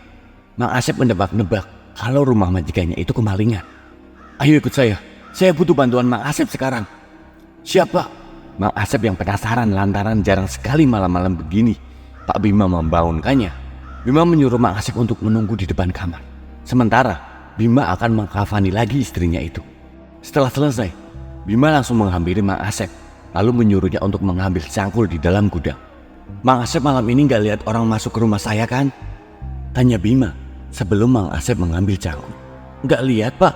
Mang Asep menebak-nebak kalau rumah majikannya itu kemalingan. Ayo ikut saya butuh bantuan Mang Asep sekarang. Siapa? Mang Asep yang penasaran lantaran jarang sekali malam-malam begini Pak Bima membangunkannya. Bima menyuruh Mang Asep untuk menunggu di depan kamar. Sementara Bima akan mengkafani lagi istrinya itu. Setelah selesai, Bima langsung menghampiri Mang Asep, lalu menyuruhnya untuk mengambil cangkul di dalam gudang. Mang Asep malam ini gak lihat orang masuk ke rumah saya kan? Tanya Bima sebelum Mang Asep mengambil cangkul. Gak lihat Pak.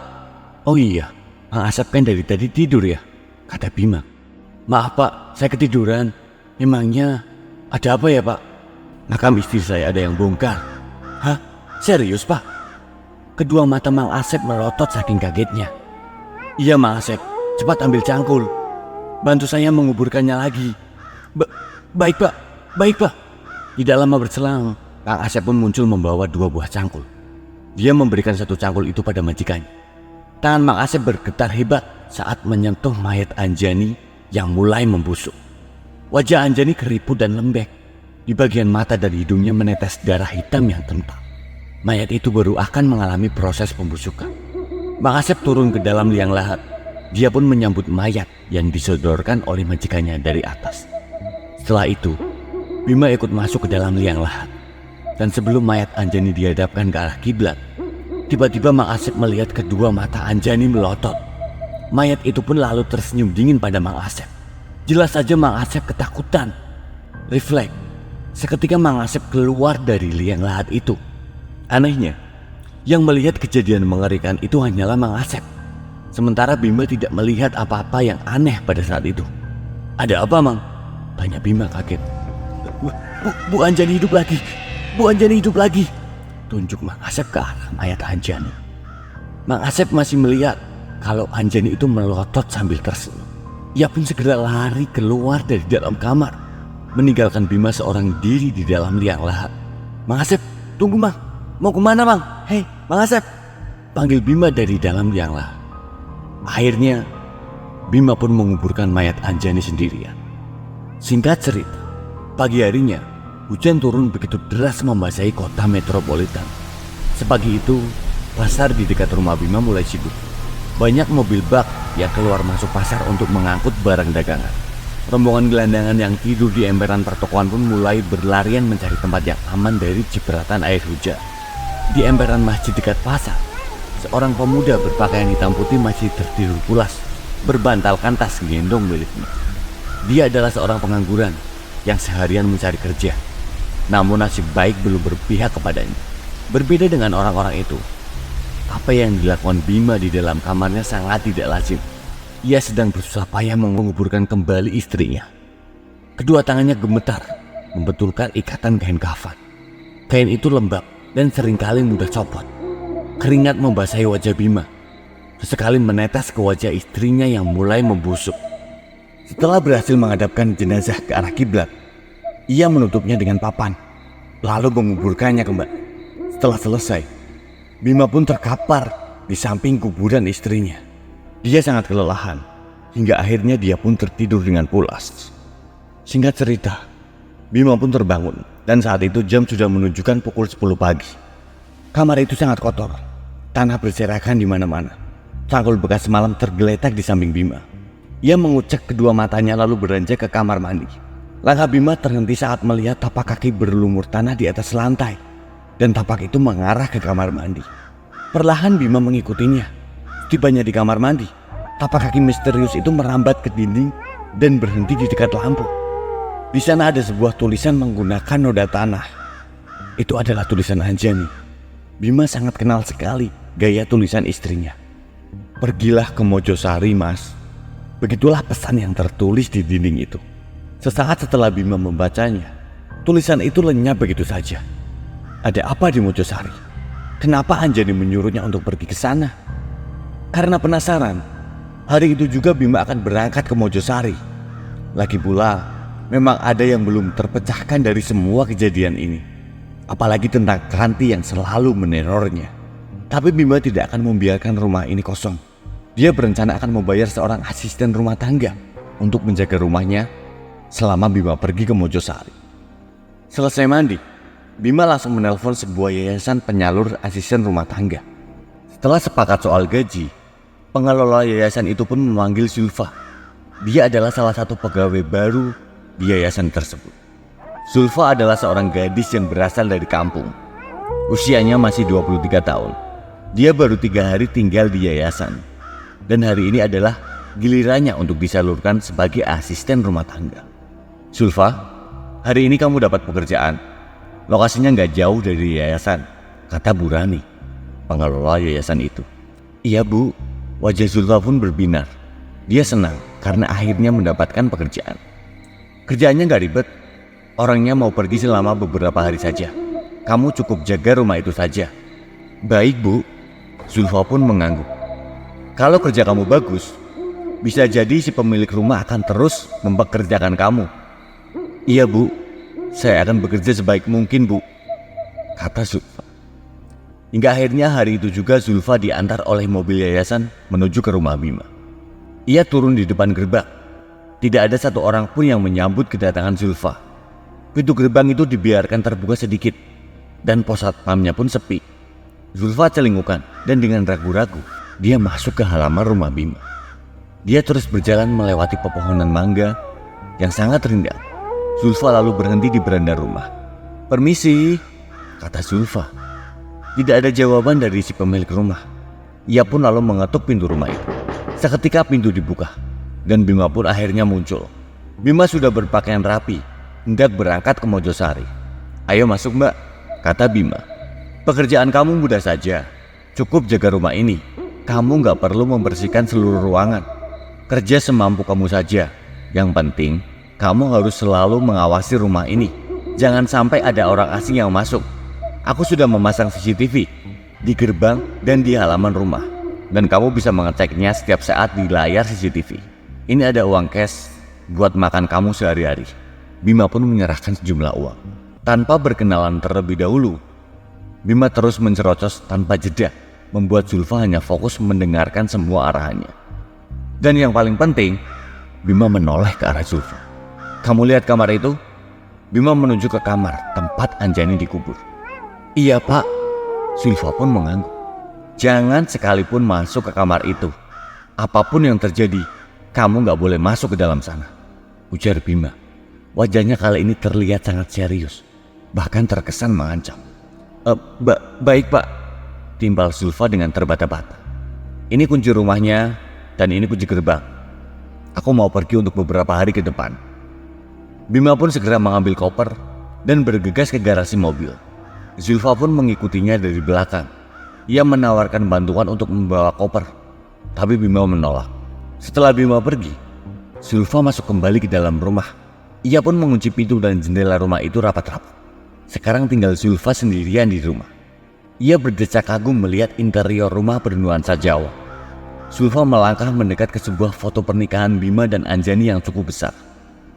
Oh iya, Mang Asep kan dari tadi tidur ya, kata Bima. Maaf Pak, saya ketiduran. Memangnya ada apa ya Pak? Makam istri saya ada yang bongkar. Hah? Serius Pak? Kedua mata Mang Asep melotot saking kagetnya. Iya Mang Asep, cepat ambil cangkul. Bantu saya menguburkannya lagi. Baik Pak, baik Pak. Tidak lama berselang, Mang Asep pun muncul membawa 2 buah cangkul. Dia memberikan 1 cangkul itu pada majikannya. Tangan Mang Asep bergetar hebat saat menyentuh mayat Anjani yang mulai membusuk. Wajah Anjani keriput dan lembek. Di bagian mata dan hidungnya menetes darah hitam yang kental. Mayat itu baru akan mengalami proses pembusukan. Mang Asep turun ke dalam liang lahat. Dia pun menyambut mayat yang disodorkan oleh majikannya dari atas. Setelah itu, Bima ikut masuk ke dalam liang lahat. Dan sebelum mayat Anjani dihadapkan ke arah kiblat, tiba-tiba Mang Asep melihat kedua mata Anjani melotot. Mayat itu pun lalu tersenyum dingin pada Mang Asep. Jelas saja Mang Asep ketakutan. Refleks, seketika Mang Asep keluar dari liang lahat itu. Anehnya, yang melihat kejadian mengerikan itu hanyalah Mang Asep. Sementara Bima tidak melihat apa-apa yang aneh pada saat itu. Ada apa Mang? Tanya Bima kaget. Bu Anjani hidup lagi. Bu Anjani hidup lagi. Tunjuk Mang Asep ke arah mayat Anjani. Mang Asep masih melihat kalau Anjani itu melotot sambil tersenyum. Ia pun segera lari keluar dari dalam kamar, meninggalkan Bima seorang diri di dalam liang lahat. Mang Asep, tunggu Mang. Mau kemana Mang? Hei Mang Asep, panggil Bima dari dalam liang lahat. Akhirnya Bima pun menguburkan mayat Anjani sendirian. Singkat cerita, pagi harinya hujan turun begitu deras membasahi kota metropolitan. Sepagi itu, pasar di dekat rumah Bima mulai sibuk. Banyak mobil bak yang keluar masuk pasar untuk mengangkut barang dagangan. Rombongan gelandangan yang tidur di emperan pertokoan pun mulai berlarian mencari tempat yang aman dari cipratan air hujan. Di emperan masjid dekat pasar, seorang pemuda berpakaian hitam putih masih tertidur pulas, berbantalkan tas gendong miliknya. Dia adalah seorang pengangguran yang seharian mencari kerja. Namun nasib baik belum berpihak kepadanya. Berbeda dengan orang-orang itu, apa yang dilakukan Bima di dalam kamarnya sangat tidak lazim. Ia sedang berusaha payah menguburkan kembali istrinya. Kedua tangannya gemetar membetulkan ikatan kain kafan. Kain itu lembab dan seringkali mudah copot. Keringat membasahi wajah Bima. Sesekali menetes ke wajah istrinya yang mulai membusuk. Setelah berhasil menghadapkan jenazah ke arah kiblat, ia menutupnya dengan papan, lalu menguburkannya kembali. Setelah selesai, Bima pun terkapar di samping kuburan istrinya. Dia sangat kelelahan, hingga akhirnya dia pun tertidur dengan pulas. Singkat cerita, Bima pun terbangun, dan saat itu jam sudah menunjukkan pukul 10 pagi. Kamar itu sangat kotor, tanah berserakan di mana-mana. Cangkul bekas semalam tergeletak di samping Bima. Ia mengucek kedua matanya lalu beranjak ke kamar mandi. Langkah Bima terhenti saat melihat tapak kaki berlumur tanah di atas lantai, dan tapak itu mengarah ke kamar mandi. Perlahan Bima mengikutinya. Tibanya di kamar mandi, tapak kaki misterius itu merambat ke dinding dan berhenti di dekat lampu. Di sana ada sebuah tulisan menggunakan noda tanah. Itu adalah tulisan Anjani. Bima sangat kenal sekali gaya tulisan istrinya. Pergilah ke Mojosari Mas. Begitulah pesan yang tertulis di dinding itu. Sesaat setelah Bima membacanya, tulisan itu lenyap begitu saja. Ada apa di Mojosari? Kenapa Anjani menyuruhnya untuk pergi ke sana? Karena penasaran, hari itu juga Bima akan berangkat ke Mojosari. Lagi pula, memang ada yang belum terpecahkan dari semua kejadian ini. Apalagi tentang Kanti yang selalu menerornya. Tapi Bima tidak akan membiarkan rumah ini kosong. Dia berencana akan membayar seorang asisten rumah tangga untuk menjaga rumahnya selama Bima pergi ke Mojosari. Selesai mandi, Bima langsung menelpon sebuah yayasan penyalur asisten rumah tangga. Setelah sepakat soal gaji, pengelola yayasan itu pun memanggil Zulfa. Dia adalah salah satu pegawai baru di yayasan tersebut. Zulfa adalah seorang gadis yang berasal dari kampung. Usianya masih 23 tahun. Dia baru 3 hari tinggal di yayasan. Dan hari ini adalah gilirannya untuk disalurkan sebagai asisten rumah tangga. Zulfa, hari ini kamu dapat pekerjaan. Lokasinya nggak jauh dari yayasan, kata Bu Rani, pengelola yayasan itu. Iya Bu, wajah Zulfa pun berbinar. Dia senang karena akhirnya mendapatkan pekerjaan. Kerjaannya nggak ribet, orangnya mau pergi selama beberapa hari saja. Kamu cukup jaga rumah itu saja. Baik Bu, Zulfa pun mengangguk. Kalau kerja kamu bagus, bisa jadi si pemilik rumah akan terus mempekerjakan kamu. Iya Bu, saya akan bekerja sebaik mungkin Bu, kata Zulfa. Hingga akhirnya hari itu juga Zulfa diantar oleh mobil yayasan menuju ke rumah Bima. Ia turun di depan gerbang. Tidak ada satu orang pun yang menyambut kedatangan Zulfa. Pintu gerbang itu dibiarkan terbuka sedikit dan pos satpamnya pun sepi. Zulfa celingukan dan dengan ragu-ragu dia masuk ke halaman rumah Bima. Dia terus berjalan melewati pepohonan mangga yang sangat rindang. Zulfa lalu berhenti di beranda rumah. Permisi, kata Zulfa. Tidak ada jawaban dari si pemilik rumah. Ia pun lalu mengetuk pintu rumah itu. Seketika pintu dibuka dan Bima pun akhirnya muncul. Bima sudah berpakaian rapi, hendak berangkat ke Mojosari. Ayo masuk Mbak, kata Bima. Pekerjaan kamu mudah saja. Cukup jaga rumah ini. Kamu gak perlu membersihkan seluruh ruangan. Kerja semampu kamu saja. Yang penting, kamu harus selalu mengawasi rumah ini. Jangan sampai ada orang asing yang masuk. Aku sudah memasang CCTV di gerbang dan di halaman rumah. Dan kamu bisa mengeceknya setiap saat di layar CCTV. Ini ada uang cash buat makan kamu sehari-hari. Bima pun menyerahkan sejumlah uang. Tanpa berkenalan terlebih dahulu, Bima terus mencerocos tanpa jeda, membuat Zulfa hanya fokus mendengarkan semua arahannya. Dan yang paling penting, Bima menoleh ke arah Zulfa. Kamu lihat kamar itu? Bima menuju ke kamar tempat Anjani dikubur. Iya Pak, Zulfa pun mengangguk. Jangan sekalipun masuk ke kamar itu. Apapun yang terjadi, kamu gak boleh masuk ke dalam sana, ujar Bima. Wajahnya kali ini terlihat sangat serius, bahkan terkesan mengancam. Baik Pak, timbal Zulfa dengan terbata-bata. Ini kunci rumahnya dan ini kunci gerbang. Aku mau pergi untuk beberapa hari ke depan. Bima pun segera mengambil koper dan bergegas ke garasi mobil. Zulfa pun mengikutinya dari belakang. Ia menawarkan bantuan untuk membawa koper, tapi Bima menolak. Setelah Bima pergi, Zulfa masuk kembali ke dalam rumah. Ia pun mengunci pintu dan jendela rumah itu rapat-rapat. Sekarang tinggal Zulfa sendirian di rumah. Ia berdecak kagum melihat interior rumah bernuansa Jawa. Zulfa melangkah mendekat ke sebuah foto pernikahan Bima dan Anjani yang cukup besar.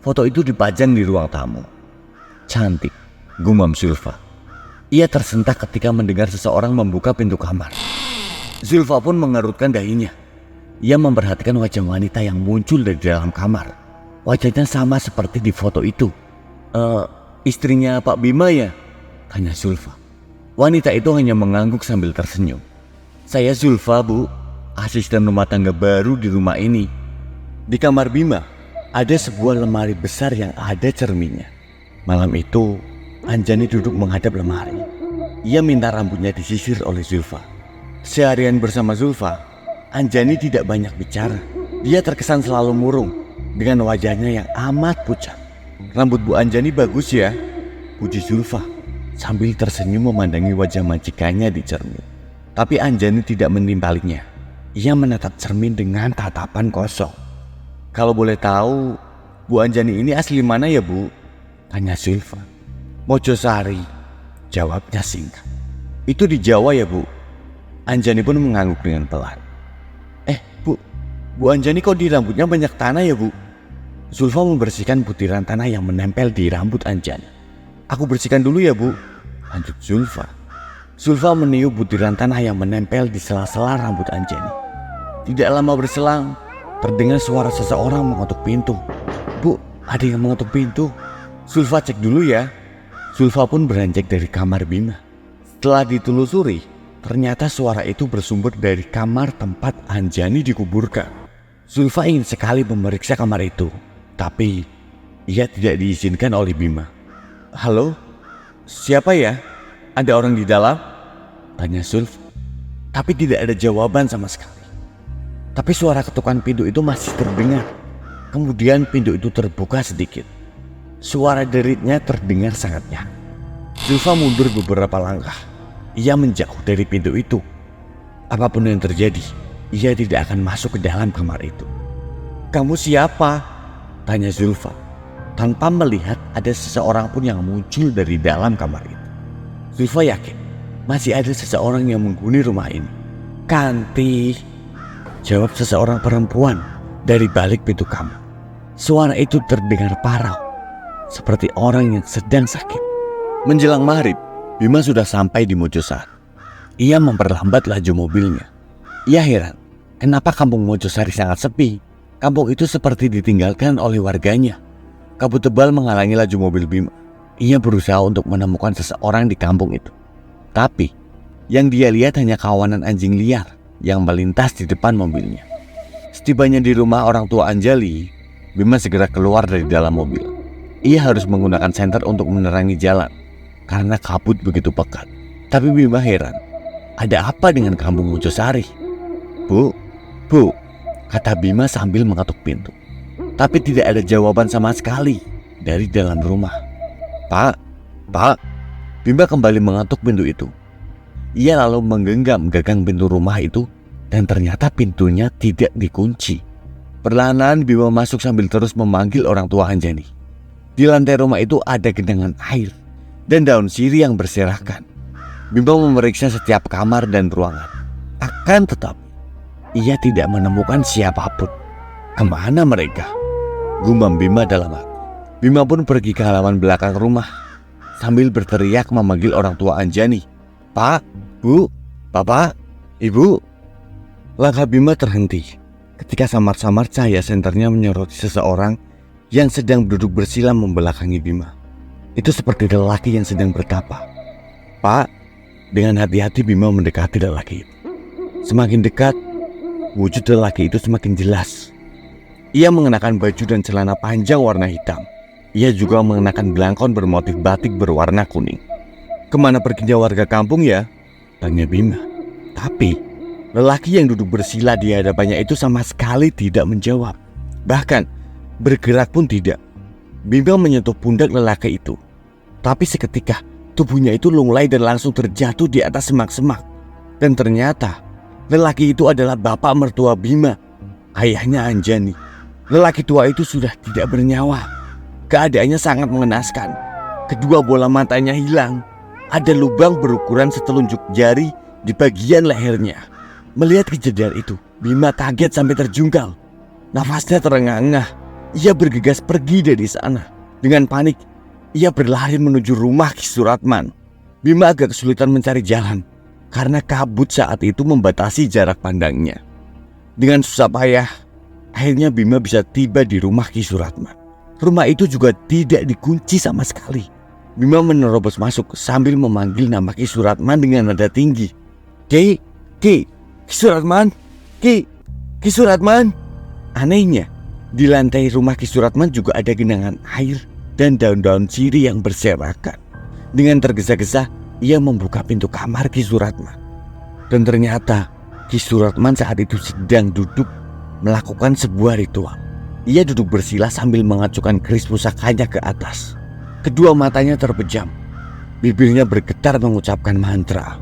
Foto itu dipajang di ruang tamu. Cantik, gumam Zulfa. Ia tersentak ketika mendengar seseorang membuka pintu kamar. Zulfa pun mengerutkan dahinya. Ia memperhatikan wajah wanita yang muncul dari dalam kamar. Wajahnya sama seperti di foto itu. Istrinya Pak Bima ya? Tanya Zulfa. Wanita itu hanya mengangguk sambil tersenyum. Saya Zulfa Bu, asisten rumah tangga baru di rumah ini. Di kamar Bima ada sebuah lemari besar yang ada cerminnya. Malam itu Anjani duduk menghadap lemari. Ia minta rambutnya disisir oleh Zulfa. Seharian bersama Zulfa, Anjani tidak banyak bicara. Dia terkesan selalu murung dengan wajahnya yang amat pucat. Rambut Bu Anjani bagus ya, puji Zulfa sambil tersenyum memandangi wajah majikannya di cermin. Tapi Anjani tidak menimpalinya. Ia menatap cermin dengan tatapan kosong. Kalau boleh tahu, Bu Anjani ini asli mana ya Bu? Tanya Zulfa. Mojosari, jawabnya singkat. Itu di Jawa ya Bu? Anjani pun mengangguk dengan pelan. Bu Anjani kok di rambutnya banyak tanah ya Bu? Zulfa membersihkan butiran tanah yang menempel di rambut Anjani. Aku bersihkan dulu ya Bu, lanjut Zulfa. Zulfa meniup butiran tanah yang menempel di sela-sela rambut Anjani. Tidak lama berselang, terdengar suara seseorang mengetuk pintu. Bu, ada yang mengetuk pintu. Zulfa cek dulu ya. Zulfa pun beranjak dari kamar Bima. Setelah ditelusuri, ternyata suara itu bersumber dari kamar tempat Anjani dikuburkan. Zulfa ingin sekali memeriksa kamar itu, tapi ia tidak diizinkan oleh Bima. "Halo, siapa ya? Ada orang di dalam?" tanya Zulfa. Tapi tidak ada jawaban sama sekali. Tapi suara ketukan pintu itu masih terdengar. Kemudian pintu itu terbuka sedikit. Suara deritnya terdengar sangat nyaring. Zulfa mundur beberapa langkah. Ia menjauh dari pintu itu. Apapun yang terjadi, ia tidak akan masuk ke dalam kamar itu. "Kamu siapa?" tanya Zulfa, tanpa melihat ada seseorang pun yang muncul dari dalam kamar itu. Zulfa yakin masih ada seseorang yang menghuni rumah ini. "Kanti," jawab seseorang perempuan dari balik pintu kamar. Suara itu terdengar parau, seperti orang yang sedang sakit. Menjelang maghrib, Bima sudah sampai di Mojosari. Ia memperlambat laju mobilnya. Ia heran, kenapa kampung Mojosari sangat sepi. Kampung itu seperti ditinggalkan oleh warganya. Kabut tebal menghalangi laju mobil Bima. Ia berusaha untuk menemukan seseorang di kampung itu. Tapi, yang dia lihat hanya kawanan anjing liar yang melintas di depan mobilnya. Setibanya di rumah orang tua Anjali, Bima segera keluar dari dalam mobil. Ia harus menggunakan senter untuk menerangi jalan karena kabut begitu pekat. Tapi Bima heran, ada apa dengan kampung Mojosari? Bu, kata Bima sambil mengetuk pintu. Tapi tidak ada jawaban sama sekali dari dalam rumah. Pak, Bima kembali mengetuk pintu itu. Ia lalu menggenggam gagang pintu rumah itu dan ternyata pintunya tidak dikunci. Perlahan Bima masuk sambil terus memanggil orang tua Anjani. Di lantai rumah itu ada genangan air dan daun sirih yang berserakan. Bima memeriksa setiap kamar dan ruangan. Akan tetapi, ia tidak menemukan siapapun. Kemana mereka? Gumam Bima dalam hati. Bima pun pergi ke halaman belakang rumah sambil berteriak memanggil orang tua Anjani. "Pak, Bu, Bapak, Ibu." Langkah Bima terhenti ketika samar-samar cahaya senternya menyoroti seseorang yang sedang duduk bersila membelakangi Bima. Itu seperti lelaki yang sedang bertapa. "Pak," dengan hati-hati Bima mendekati lelaki itu. Semakin dekat, wujud lelaki itu semakin jelas. Ia mengenakan baju dan celana panjang warna hitam. Ia juga mengenakan belangkon bermotif batik berwarna kuning. "Kemana perginya warga kampung ya?" tanya Bima. Tapi lelaki yang duduk bersila di hadapannya itu sama sekali tidak menjawab. Bahkan bergerak pun tidak. Bima menyentuh pundak lelaki itu. Tapi seketika tubuhnya itu lunglai dan langsung terjatuh di atas semak-semak. Dan ternyata lelaki itu adalah bapak mertua Bima, ayahnya Anjani. Lelaki tua itu sudah tidak bernyawa. Keadaannya sangat mengenaskan. Kedua bola matanya hilang. Ada lubang berukuran setelunjuk jari di bagian lehernya. Melihat kejadian itu, Bima kaget sampai terjungkal. Nafasnya terengah-engah. Ia bergegas pergi dari sana. Dengan panik, ia berlari menuju rumah Ki Suratman. Bima agak kesulitan mencari jalan karena kabut saat itu membatasi jarak pandangnya. Dengan susah payah, akhirnya Bima bisa tiba di rumah Ki Suratman. Rumah itu juga tidak dikunci sama sekali. Bima menerobos masuk sambil memanggil nama Ki Suratman dengan nada tinggi. Ki Suratman, Ki Suratman." Anehnya, di lantai rumah Ki Suratman juga ada genangan air dan daun-daun sirih yang berserakan. Dengan tergesa-gesa, ia membuka pintu kamar Ki Suratman. Dan ternyata Ki Suratman saat itu sedang duduk melakukan sebuah ritual. Ia duduk bersila sambil mengacukan keris pusakanya ke atas. Kedua matanya terpejam. Bibirnya bergetar mengucapkan mantra.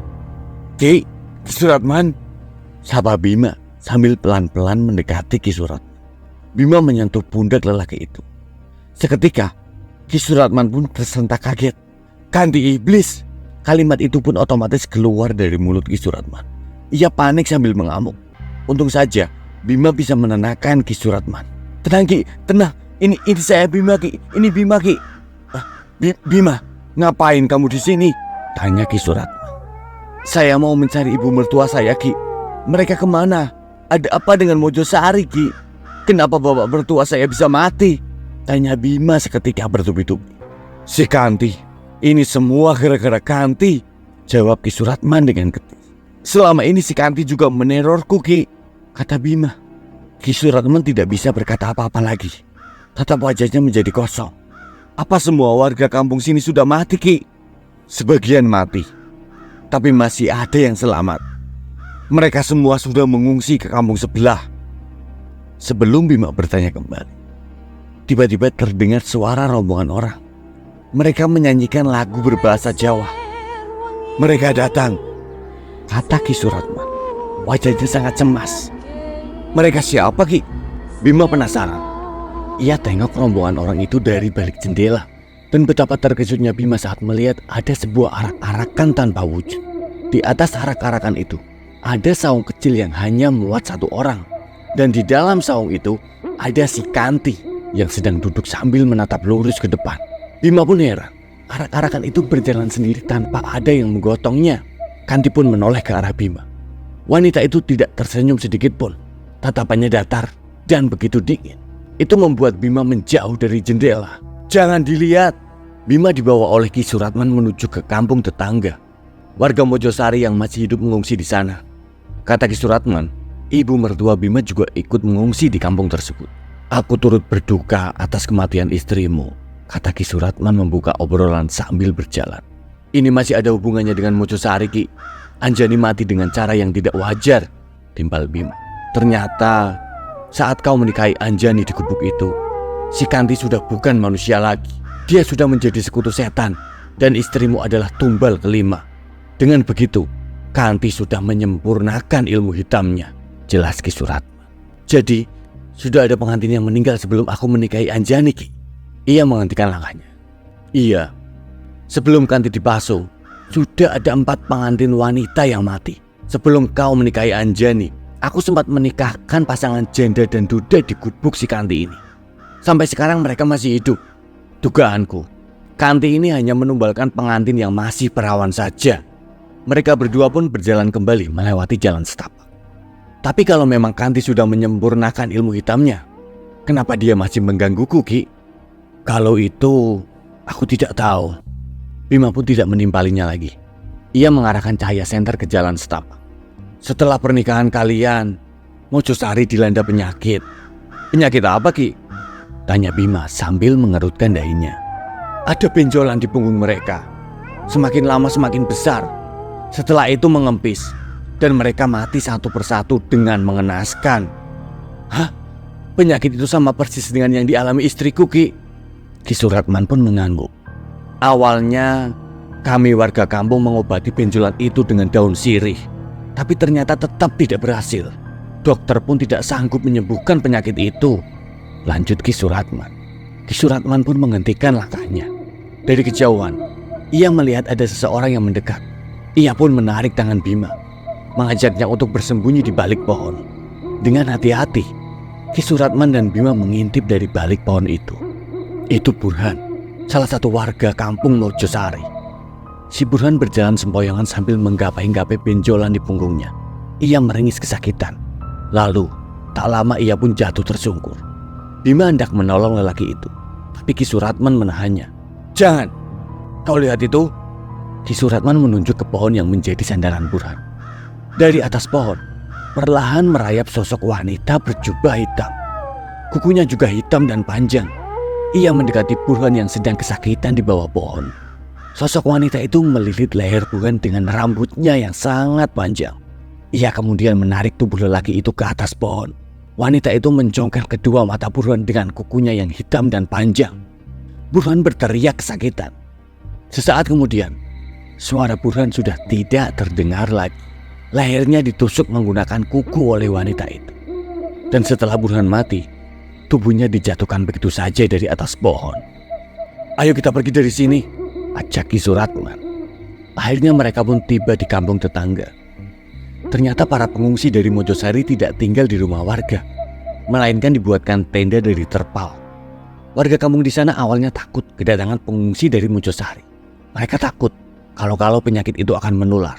Ki Suratman," sapa Bima sambil pelan-pelan mendekati Ki Suratman. Bima menyentuh pundak lelaki itu. Seketika, Ki Suratman pun tersentak kaget. "Kanti iblis!" Kalimat itu pun otomatis keluar dari mulut Ki Suratman. Ia panik sambil mengamuk. Untung saja Bima bisa menenangkan Ki Suratman. "Tenang Ki, tenang. Ini saya Bima Ki. Ini Bima Ki." Bima, ngapain kamu di sini?" tanya Ki Suratman. "Saya mau mencari ibu mertua saya Ki. Mereka kemana? Ada apa dengan Mojosari Ki? Kenapa bapak mertua saya bisa mati?" tanya Bima seketika bertubi-tubi. "Si Kanti, Ini semua gara-gara Kanti, jawab Ki Suratman dengan ketus. Selama ini si Kanti juga menerorku, Ki, kata Bima. Ki Suratman tidak bisa berkata apa-apa lagi. Tatap wajahnya menjadi kosong. Apa semua warga kampung sini sudah mati, Ki? Sebagian mati, tapi masih ada yang selamat. Mereka semua sudah mengungsi ke kampung sebelah. Sebelum Bima bertanya kembali, tiba-tiba terdengar suara rombongan orang. Mereka menyanyikan lagu berbahasa Jawa. Mereka datang, kata Ki Suratman. Wajahnya sangat cemas. Mereka siapa, Ki? Bima penasaran. Ia tengok rombongan orang itu dari balik jendela. Dan betapa terkejutnya Bima saat melihat ada sebuah arak-arakan tanpa wujud. Di atas arak-arakan itu ada saung kecil yang hanya muat satu orang. Dan di dalam saung itu ada si Kanti yang sedang duduk sambil menatap lurus ke depan. Bima pun heran. Arak-arakan itu berjalan sendiri tanpa ada yang menggotongnya. Kanti pun menoleh ke arah Bima. Wanita itu tidak tersenyum sedikit pun. Tatapannya datar dan begitu dingin. Itu membuat Bima menjauh dari jendela. Jangan dilihat. Bima dibawa oleh Ki Suratman menuju ke kampung tetangga. Warga Mojosari yang masih hidup mengungsi di sana. Kata Ki Suratman, ibu mertua Bima juga ikut mengungsi di kampung tersebut. Aku turut berduka atas kematian istrimu, kata Ki Suratman membuka obrolan sambil berjalan. Ini masih ada hubungannya dengan Mojosari, Ki. Anjani mati dengan cara yang tidak wajar, timpal Bima. Ternyata saat kau menikahi Anjani di gubuk itu, si Kanti sudah bukan manusia lagi. Dia sudah menjadi sekutu setan dan istrimu adalah tumbal kelima. Dengan begitu, Kanti sudah menyempurnakan ilmu hitamnya, jelas Ki Suratman. Jadi, sudah ada pengantin yang meninggal sebelum aku menikahi Anjani, Ki. Ia menghentikan langkahnya. Iya, sebelum Kanti dipasung, sudah ada 4 pengantin wanita yang mati. Sebelum kau menikahi Anjani, aku sempat menikahkan pasangan janda dan duda di gubuk si Kanti ini. Sampai sekarang mereka masih hidup. Dugaanku, Kanti ini hanya menumbalkan pengantin yang masih perawan saja. Mereka berdua pun berjalan kembali melewati jalan setapak. Tapi kalau memang Kanti sudah menyempurnakan ilmu hitamnya, kenapa dia masih menggangguku, Ki? Kalau itu, aku tidak tahu. Bima pun tidak menimpalinya lagi. Ia mengarahkan cahaya senter ke jalan setapak. Setelah pernikahan kalian, Mojosari dilanda penyakit. Penyakit apa, Ki? Tanya Bima sambil mengerutkan dahinya. Ada benjolan di punggung mereka. Semakin lama semakin besar. Setelah itu mengempis. Dan mereka mati satu persatu dengan mengenaskan. Hah? Penyakit itu sama persis dengan yang dialami istriku, Ki. Ki Suratman pun mengangguk. Awalnya kami warga kampung mengobati benjolan itu dengan daun sirih. Tapi ternyata tetap tidak berhasil. Dokter pun tidak sanggup menyembuhkan penyakit itu, lanjut Ki Suratman. Ki Suratman pun menghentikan langkahnya. Dari kejauhan, ia melihat ada seseorang yang mendekat. Ia pun menarik tangan Bima, mengajaknya untuk bersembunyi di balik pohon. Dengan hati-hati, Ki Suratman dan Bima mengintip dari balik pohon itu. Itu Burhan, salah satu warga kampung Mojosari. Si Burhan berjalan sempoyongan sambil menggapai-gapai benjolan di punggungnya. Ia meringis kesakitan. Lalu, tak lama ia pun jatuh tersungkur. Bima hendak menolong lelaki itu, tapi Ki Suratman menahannya. Jangan, kau lihat itu? Ki Suratman menunjuk ke pohon yang menjadi sandaran Burhan. Dari atas pohon, perlahan merayap sosok wanita berjubah hitam. Kukunya juga hitam dan panjang. Ia mendekati Burhan yang sedang kesakitan di bawah pohon. Sosok wanita itu melilit leher Burhan dengan rambutnya yang sangat panjang. Ia kemudian menarik tubuh lelaki itu ke atas pohon. Wanita itu mencongkel kedua mata Burhan dengan kukunya yang hitam dan panjang. Burhan berteriak kesakitan. Sesaat kemudian, suara Burhan sudah tidak terdengar lagi. Lehernya ditusuk menggunakan kuku oleh wanita itu. Dan setelah Burhan mati, tubuhnya dijatuhkan begitu saja dari atas pohon. Ayo kita pergi dari sini, ajak Ki Suratman. Akhirnya mereka pun tiba di kampung tetangga. Ternyata para pengungsi dari Mojosari tidak tinggal di rumah warga, melainkan dibuatkan tenda dari terpal. Warga kampung di sana awalnya takut kedatangan pengungsi dari Mojosari. Mereka takut kalau penyakit itu akan menular.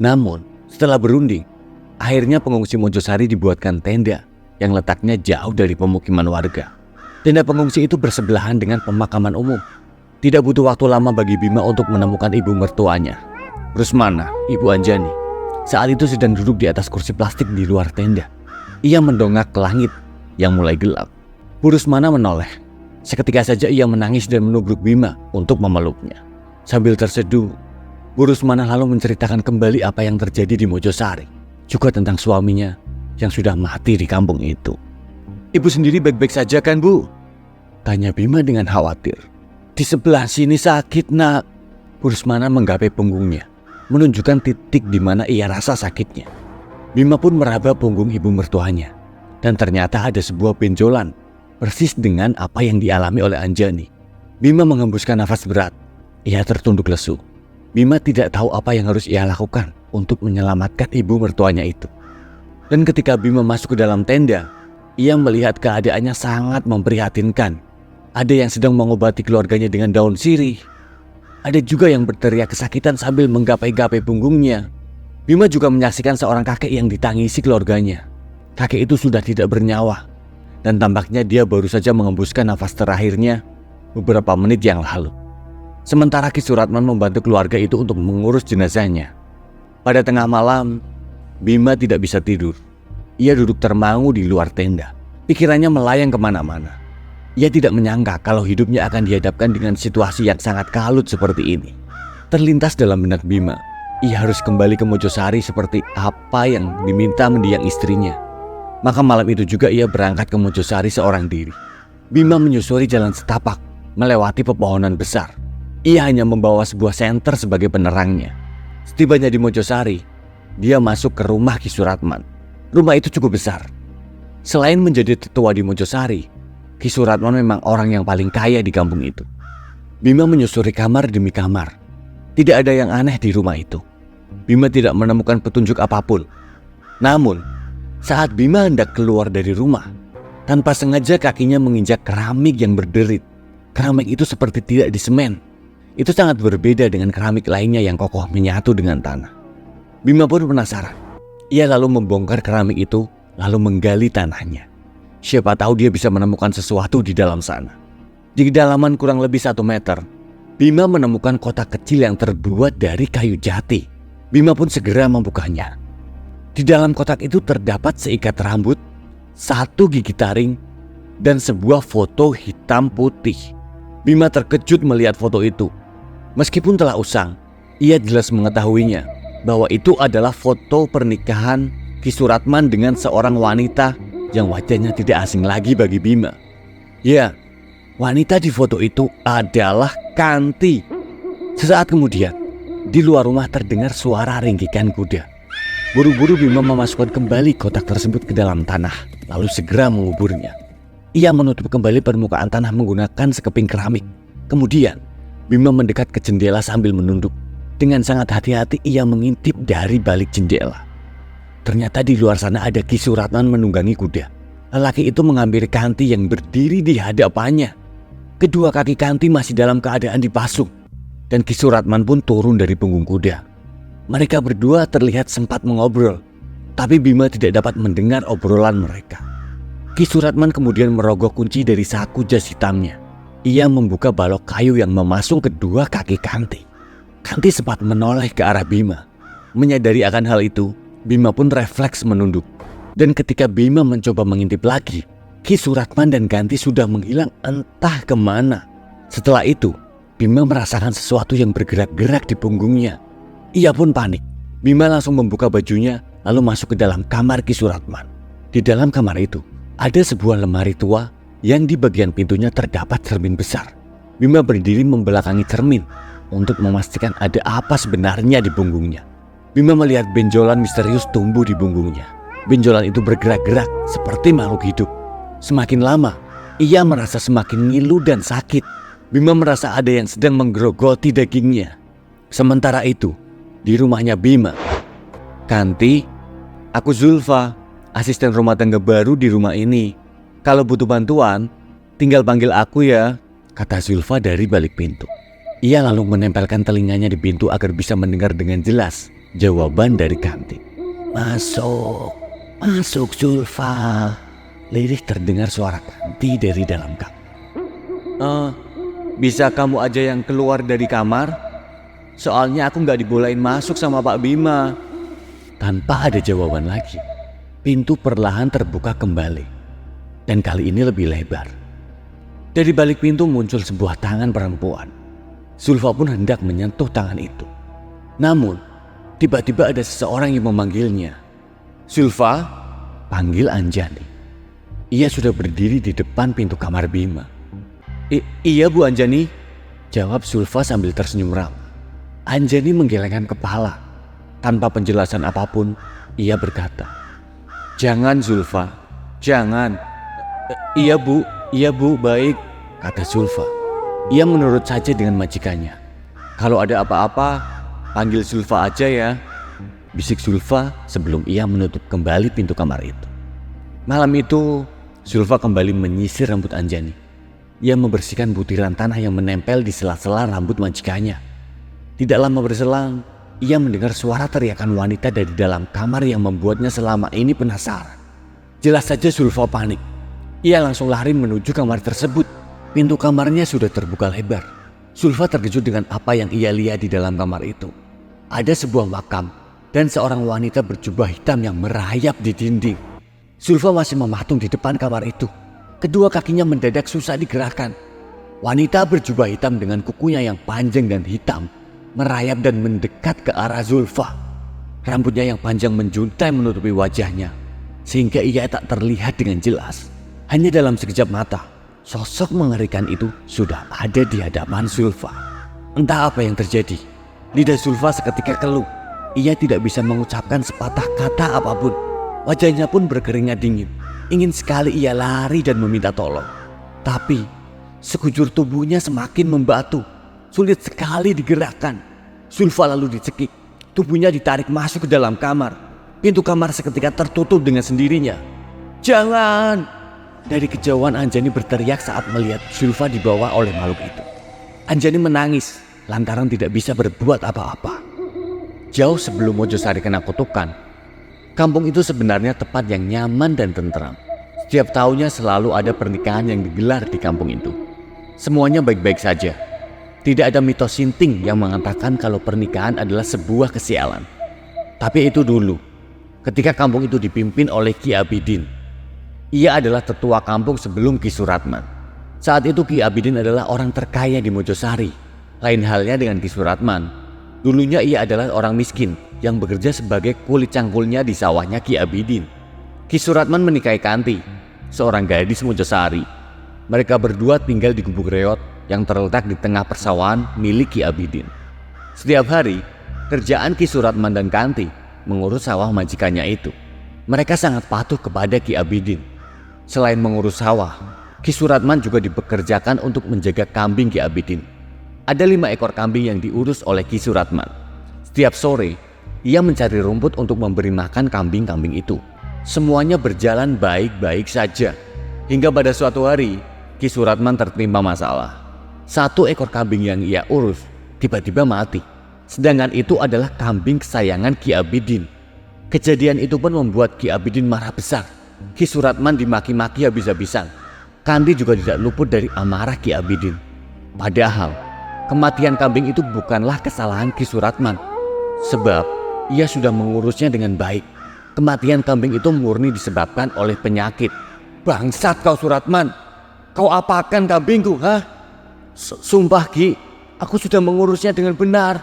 Namun setelah berunding, akhirnya pengungsi Mojosari dibuatkan tenda yang letaknya jauh dari pemukiman warga. Tenda pengungsi itu bersebelahan dengan pemakaman umum. Tidak butuh waktu lama bagi Bima untuk menemukan ibu mertuanya, Rusmana, Ibu Anjani. Saat itu sedang duduk di atas kursi plastik di luar tenda. Ia mendongak ke langit yang mulai gelap. Bu Rusmana menoleh. Seketika saja ia menangis dan menubruk Bima untuk memeluknya. Sambil terseduh, Bu Rusmana lalu menceritakan kembali apa yang terjadi di Mojosari, juga tentang suaminya yang sudah mati di kampung itu. "Ibu sendiri baik-baik saja kan, Bu?" tanya Bima dengan khawatir. "Di sebelah sini sakit, Nak." Bu Rusmana menggapai punggungnya, menunjukkan titik di mana ia rasa sakitnya. Bima pun meraba punggung ibu mertuanya, dan ternyata ada sebuah benjolan persis dengan apa yang dialami oleh Anjani. Bima menghembuskan nafas berat. Ia tertunduk lesu. Bima tidak tahu apa yang harus ia lakukan untuk menyelamatkan ibu mertuanya itu. Dan ketika Bima masuk ke dalam tenda, ia melihat keadaannya sangat memprihatinkan. Ada yang sedang mengobati keluarganya dengan daun sirih. Ada juga yang berteriak kesakitan sambil menggapai-gapai punggungnya. Bima juga menyaksikan seorang kakek yang ditangisi keluarganya. Kakek itu sudah tidak bernyawa, dan tampaknya dia baru saja mengembuskan nafas terakhirnya beberapa menit yang lalu. Sementara Ki Suratman membantu keluarga itu untuk mengurus jenazahnya. Pada tengah malam, Bima tidak bisa tidur. Ia duduk termangu di luar tenda. Pikirannya melayang kemana-mana. Ia tidak menyangka kalau hidupnya akan dihadapkan dengan situasi yang sangat kalut seperti ini. Terlintas dalam benak Bima, ia harus kembali ke Mojosari seperti apa yang diminta mendiang istrinya. Maka malam itu juga ia berangkat ke Mojosari seorang diri. Bima menyusuri jalan setapak, melewati pepohonan besar. Ia hanya membawa sebuah senter sebagai penerangnya. Setibanya di Mojosari, dia masuk ke rumah Ki Suratman. Rumah itu cukup besar. Selain menjadi tetua di Mojosari, Ki Suratman memang orang yang paling kaya di kampung itu. Bima menyusuri kamar demi kamar. Tidak ada yang aneh di rumah itu. Bima tidak menemukan petunjuk apapun. Namun, saat Bima hendak keluar dari rumah, tanpa sengaja kakinya menginjak keramik yang berderit. Keramik itu seperti tidak disemen. Itu sangat berbeda dengan keramik lainnya yang kokoh menyatu dengan tanah. Bima pun penasaran. Ia lalu membongkar keramik itu, lalu menggali tanahnya. Siapa tahu dia bisa menemukan sesuatu di dalam sana. Di kedalaman kurang lebih 1 meter, Bima menemukan kotak kecil yang terbuat dari kayu jati. Bima pun segera membukanya. Di dalam kotak itu terdapat seikat rambut, 1 gigi taring, dan sebuah foto hitam putih. Bima terkejut melihat foto itu. Meskipun telah usang, ia jelas mengetahuinya bahwa itu adalah foto pernikahan Ki Suratman dengan seorang wanita yang wajahnya tidak asing lagi bagi Bima. Ya, wanita di foto itu adalah Kanti. Sesaat kemudian, di luar rumah terdengar suara ringkikan kuda. Buru-buru Bima memasukkan kembali kotak tersebut ke dalam tanah, lalu segera menguburnya. Ia menutup kembali permukaan tanah menggunakan sekeping keramik. Kemudian, Bima mendekat ke jendela sambil menunduk. Dengan sangat hati-hati ia mengintip dari balik jendela. Ternyata di luar sana ada Ki Suratman menunggangi kuda. Lelaki itu menghampiri Kanti yang berdiri di hadapannya. Kedua kaki Kanti masih dalam keadaan dipasung, dan Ki Suratman pun turun dari punggung kuda. Mereka berdua terlihat sempat mengobrol, tapi Bima tidak dapat mendengar obrolan mereka. Ki Suratman kemudian merogoh kunci dari saku jas hitamnya. Ia membuka balok kayu yang memasung kedua kaki Kanti. Kanti sempat menoleh ke arah Bima. Menyadari akan hal itu, Bima pun refleks menunduk. Dan ketika Bima mencoba mengintip lagi, Ki Suratman dan Kanti sudah menghilang entah kemana. Setelah itu, Bima merasakan sesuatu yang bergerak-gerak di punggungnya. Ia pun panik. Bima langsung membuka bajunya lalu masuk ke dalam kamar Ki Suratman. Di dalam kamar itu, ada sebuah lemari tua yang di bagian pintunya terdapat cermin besar. Bima berdiri membelakangi cermin untuk memastikan ada apa sebenarnya di punggungnya. Bima melihat benjolan misterius tumbuh di punggungnya. Benjolan itu bergerak-gerak seperti makhluk hidup. Semakin lama, ia merasa semakin ngilu dan sakit. Bima merasa ada yang sedang menggerogoti dagingnya. Sementara itu, di rumahnya Bima, Kanti, aku Zulfa, asisten rumah tangga baru di rumah ini. Kalau butuh bantuan, tinggal panggil aku ya, kata Zulfa dari balik pintu. Ia lalu menempelkan telinganya di pintu agar bisa mendengar dengan jelas jawaban dari Kanti. Masuk Zulfa. Lirih terdengar suara Kanti dari dalam kamar. Bisa kamu aja yang keluar dari kamar? Soalnya aku nggak dibolehin masuk sama Pak Bima. Tanpa ada jawaban lagi, pintu perlahan terbuka kembali. Dan kali ini lebih lebar. Dari balik pintu muncul sebuah tangan perempuan. Zulfa pun hendak menyentuh tangan itu. Namun, tiba-tiba ada seseorang yang memanggilnya. "Zulfa," panggil Anjani. Ia sudah berdiri di depan pintu kamar Bima. Iya Bu Anjani," jawab Zulfa sambil tersenyum ramah. Anjani menggelengkan kepala. Tanpa penjelasan apapun, ia berkata, "Jangan Zulfa, jangan." Iya bu, baik," kata Zulfa. Ia menurut saja dengan majikannya. "Kalau ada apa-apa, panggil Zulfa aja ya," bisik Zulfa sebelum ia menutup kembali pintu kamar itu. Malam itu, Zulfa kembali menyisir rambut Anjani. Ia membersihkan butiran tanah yang menempel di sela-sela rambut majikannya. Tidak lama berselang, ia mendengar suara teriakan wanita dari dalam kamar yang membuatnya selama ini penasaran. Jelas saja Zulfa panik. Ia langsung lari menuju kamar tersebut. Pintu kamarnya sudah terbuka lebar. Zulfa terkejut dengan apa yang ia lihat di dalam kamar itu. Ada sebuah makam dan seorang wanita berjubah hitam yang merayap di dinding. Zulfa masih mematung di depan kamar itu. Kedua kakinya mendadak susah digerakkan. Wanita berjubah hitam dengan kukunya yang panjang dan hitam merayap dan mendekat ke arah Zulfa. Rambutnya yang panjang menjuntai menutupi wajahnya, sehingga ia tak terlihat dengan jelas. Hanya dalam sekejap mata, sosok mengerikan itu sudah ada di hadapan Zulfa. Entah apa yang terjadi, lidah Zulfa seketika keluh. Ia tidak bisa mengucapkan sepatah kata apapun. Wajahnya pun berkeringat dingin. Ingin sekali ia lari dan meminta tolong. Tapi sekujur tubuhnya semakin membatu. Sulit sekali digerakkan. Zulfa lalu dicekik. Tubuhnya ditarik masuk ke dalam kamar. Pintu kamar seketika tertutup dengan sendirinya. "Jangan!" Dari kejauhan Anjani berteriak saat melihat Zulfa dibawa oleh makhluk itu. Anjani menangis lantaran tidak bisa berbuat apa-apa. Jauh sebelum Mojosari kena kutukan, kampung itu sebenarnya tempat yang nyaman dan tentram. Setiap tahunnya selalu ada pernikahan yang digelar di kampung itu. Semuanya baik-baik saja. Tidak ada mitos sinting yang mengatakan kalau pernikahan adalah sebuah kesialan. Tapi itu dulu, ketika kampung itu dipimpin oleh Ki Abidin. Ia adalah tetua kampung sebelum Ki Suratman. Saat itu Ki Abidin adalah orang terkaya di Mojosari. Lain halnya dengan Ki Suratman. Dulunya ia adalah orang miskin yang bekerja sebagai kulit cangkulnya di sawahnya Ki Abidin. Ki Suratman menikahi Kanti, seorang gadis Mojosari. Mereka berdua tinggal di gubuk reot yang terletak di tengah persawahan milik Ki Abidin. Setiap hari, kerjaan Ki Suratman dan Kanti mengurus sawah majikannya itu. Mereka sangat patuh kepada Ki Abidin. Selain mengurus sawah, Ki Suratman juga dipekerjakan untuk menjaga kambing Ki Abidin. Ada 5 ekor kambing yang diurus oleh Ki Suratman. Setiap sore, ia mencari rumput untuk memberi makan kambing-kambing itu. Semuanya berjalan baik-baik saja. Hingga pada suatu hari, Ki Suratman tertimpa masalah. 1 ekor kambing yang ia urus tiba-tiba mati. Sedangkan itu adalah kambing kesayangan Ki Abidin. Kejadian itu pun membuat Ki Abidin marah besar. Ki Suratman dimaki-maki habis-habisan. Kanti juga tidak luput dari amarah Ki Abidin. Padahal, kematian kambing itu bukanlah kesalahan Ki Suratman. Sebab, ia sudah mengurusnya dengan baik. Kematian kambing itu murni disebabkan oleh penyakit. "Bangsat kau Suratman, kau apakan kambingku, ha?" Sumpah Ki, aku sudah mengurusnya dengan benar.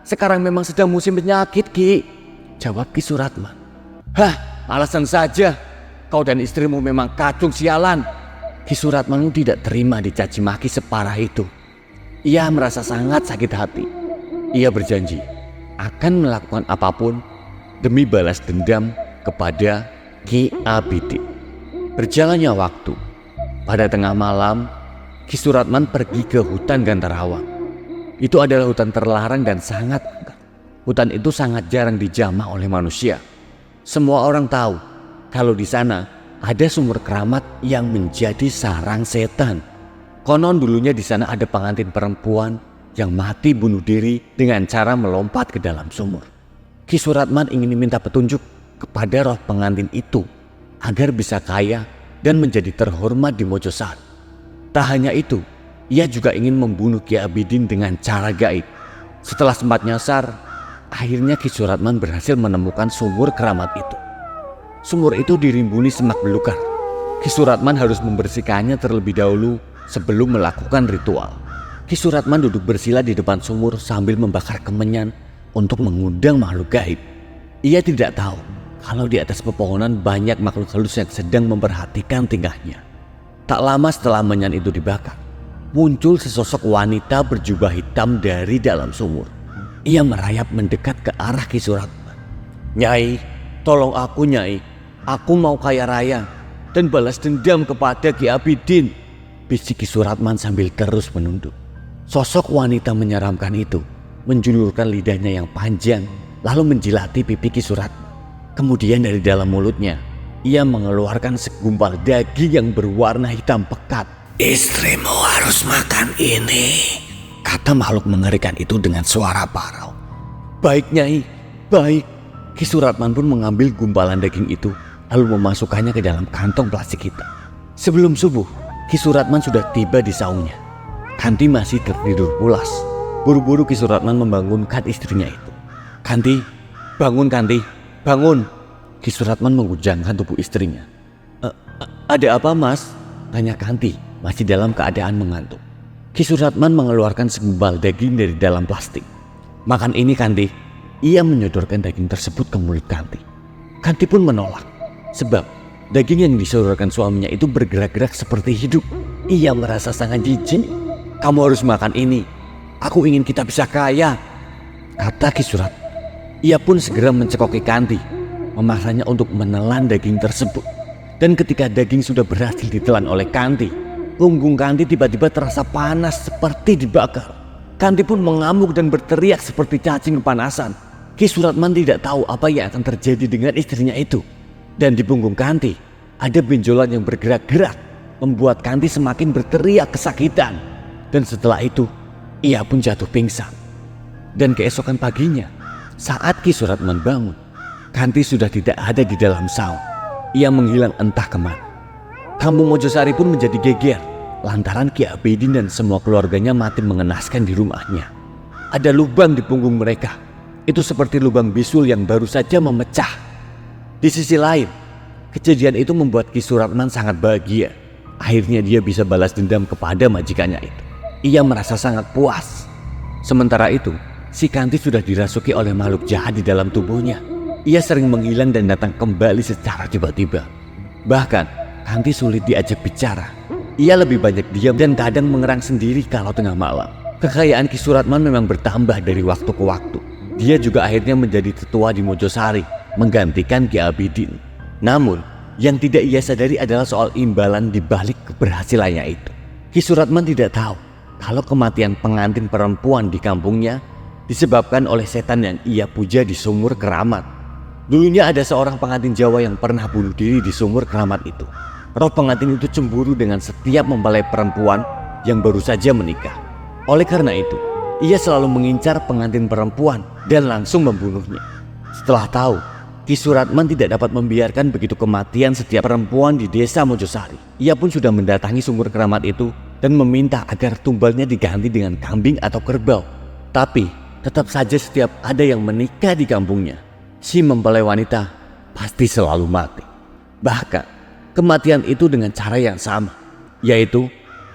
Sekarang memang sedang musim penyakit Ki," jawab Ki Suratman. "Hah, alasan saja. Kau dan istrimu memang kacung sialan." Ki Suratman tidak terima dicaci maki separah itu. Ia merasa sangat sakit hati. Ia berjanji akan melakukan apapun demi balas dendam kepada Ki Abidin. Berjalannya waktu. Pada tengah malam, Ki Suratman pergi ke hutan Gantarawang. Itu adalah hutan terlarang dan sangat angker. Hutan itu sangat jarang dijamah oleh manusia. Semua orang tahu kalau di sana ada sumur keramat yang menjadi sarang setan. Konon dulunya di sana ada pengantin perempuan yang mati bunuh diri dengan cara melompat ke dalam sumur. Ki Suratman ingin meminta petunjuk kepada roh pengantin itu agar bisa kaya dan menjadi terhormat di Mojosari. Tak hanya itu, Ia juga ingin membunuh Ki Abidin dengan cara gaib. Setelah sempat nyasar, akhirnya Ki Suratman berhasil menemukan sumur keramat itu. Sumur itu dirimbuni semak belukar. Ki Suratman harus membersihkannya terlebih dahulu sebelum melakukan ritual. Ki Suratman duduk bersila di depan sumur sambil membakar kemenyan untuk mengundang makhluk gaib. Ia tidak tahu kalau di atas pepohonan banyak makhluk halus yang sedang memperhatikan tingkahnya. Tak lama setelah menyan itu dibakar, muncul sesosok wanita berjubah hitam dari dalam sumur. Ia merayap mendekat ke arah Ki Suratman. "Nyai, tolong aku Nyai. Aku mau kaya raya dan balas dendam kepada Ki Abidin," bisik Ki Suratman sambil terus menunduk. Sosok wanita menyeramkan itu menjulurkan lidahnya yang panjang lalu menjilati pipi Ki Suratman. Kemudian dari dalam mulutnya ia mengeluarkan segumpal daging yang berwarna hitam pekat. "Istrimu harus makan ini," kata makhluk mengerikan itu dengan suara parau. "Baik Nyai, baik." Ki Suratman pun mengambil gumpalan daging itu lalu memasukkannya ke dalam kantong plastik hitam. Sebelum subuh, Ki Suratman sudah tiba di saungnya. Kanti masih tertidur pulas. Buru-buru Ki Suratman membangunkan istrinya itu. "Kanti, bangun Kanti, bangun." Ki Suratman menggujangkan tubuh istrinya. Ada apa Mas?" tanya Kanti masih dalam keadaan mengantuk. Ki Suratman mengeluarkan segumpal daging dari dalam plastik. "Makan ini Kanti." Ia menyodorkan daging tersebut ke mulut Kanti. Kanti pun menolak sebab daging yang disodorkan suaminya itu bergerak-gerak seperti hidup. Ia merasa sangat jijik. "Kamu harus makan ini. Aku ingin kita bisa kaya," kata Ki Suratman. Ia pun segera mencekoki Kanti, memaksanya untuk menelan daging tersebut. Dan ketika daging sudah berhasil ditelan oleh Kanti, punggung Kanti tiba-tiba terasa panas seperti dibakar. Kanti pun mengamuk dan berteriak seperti cacing kepanasan. Ki Suratman tidak tahu apa yang akan terjadi dengan istrinya itu. Dan di punggung Kanti ada benjolan yang bergerak-gerak, membuat Kanti semakin berteriak kesakitan. Dan setelah itu, ia pun jatuh pingsan. Dan keesokan paginya, saat Ki Suratman bangun, Kanti sudah tidak ada di dalam saung. Ia menghilang entah kemana. Kampung Mojosari pun menjadi geger lantaran Ki Abidin dan semua keluarganya mati mengenaskan di rumahnya. Ada lubang di punggung mereka. Itu seperti lubang bisul yang baru saja memecah. Di sisi lain, kejadian itu membuat Ki Suratman sangat bahagia. Akhirnya dia bisa balas dendam kepada majikannya itu. Ia merasa sangat puas. Sementara itu, si Kanti sudah dirasuki oleh makhluk jahat di dalam tubuhnya. Ia sering menghilang dan datang kembali secara tiba-tiba. Bahkan, Kanti sulit diajak bicara. Ia lebih banyak diam dan kadang mengerang sendiri kalau tengah malam. Kekayaan Ki Suratman memang bertambah dari waktu ke waktu. Dia juga akhirnya menjadi tetua di Mojosari, menggantikan Ki Abidin. Namun, yang tidak ia sadari adalah soal imbalan di balik keberhasilannya itu. Ki Suratman tidak tahu kalau kematian pengantin perempuan di kampungnya disebabkan oleh setan yang ia puja di sumur keramat. Dulunya ada seorang pengantin Jawa yang pernah bunuh diri di sumur keramat itu. Roh pengantin itu cemburu dengan setiap mempelai perempuan yang baru saja menikah. Oleh karena itu, ia selalu mengincar pengantin perempuan dan langsung membunuhnya. Setelah tahu Ki Suratman tidak dapat membiarkan begitu kematian setiap perempuan di desa Mojosari, ia pun sudah mendatangi sumur keramat itu dan meminta agar tumbalnya diganti dengan kambing atau kerbau. Tapi tetap saja setiap ada yang menikah di kampungnya, si mempelai wanita pasti selalu mati. Bahkan kematian itu dengan cara yang sama, yaitu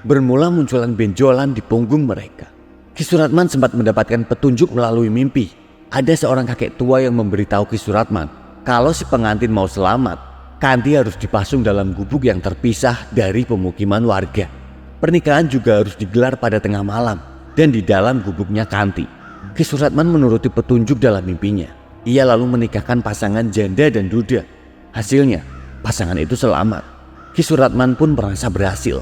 bermula munculan benjolan di punggung mereka. Ki Suratman sempat mendapatkan petunjuk melalui mimpi. Ada seorang kakek tua yang memberitahu Ki Suratman kalau si pengantin mau selamat, Kanti harus dipasung dalam gubuk yang terpisah dari pemukiman warga. Pernikahan juga harus digelar pada tengah malam dan di dalam gubuknya Kanti. Ki Suratman menuruti petunjuk dalam mimpinya. Ia lalu menikahkan pasangan janda dan duda. Hasilnya, pasangan itu selamat. Ki Suratman pun merasa berhasil.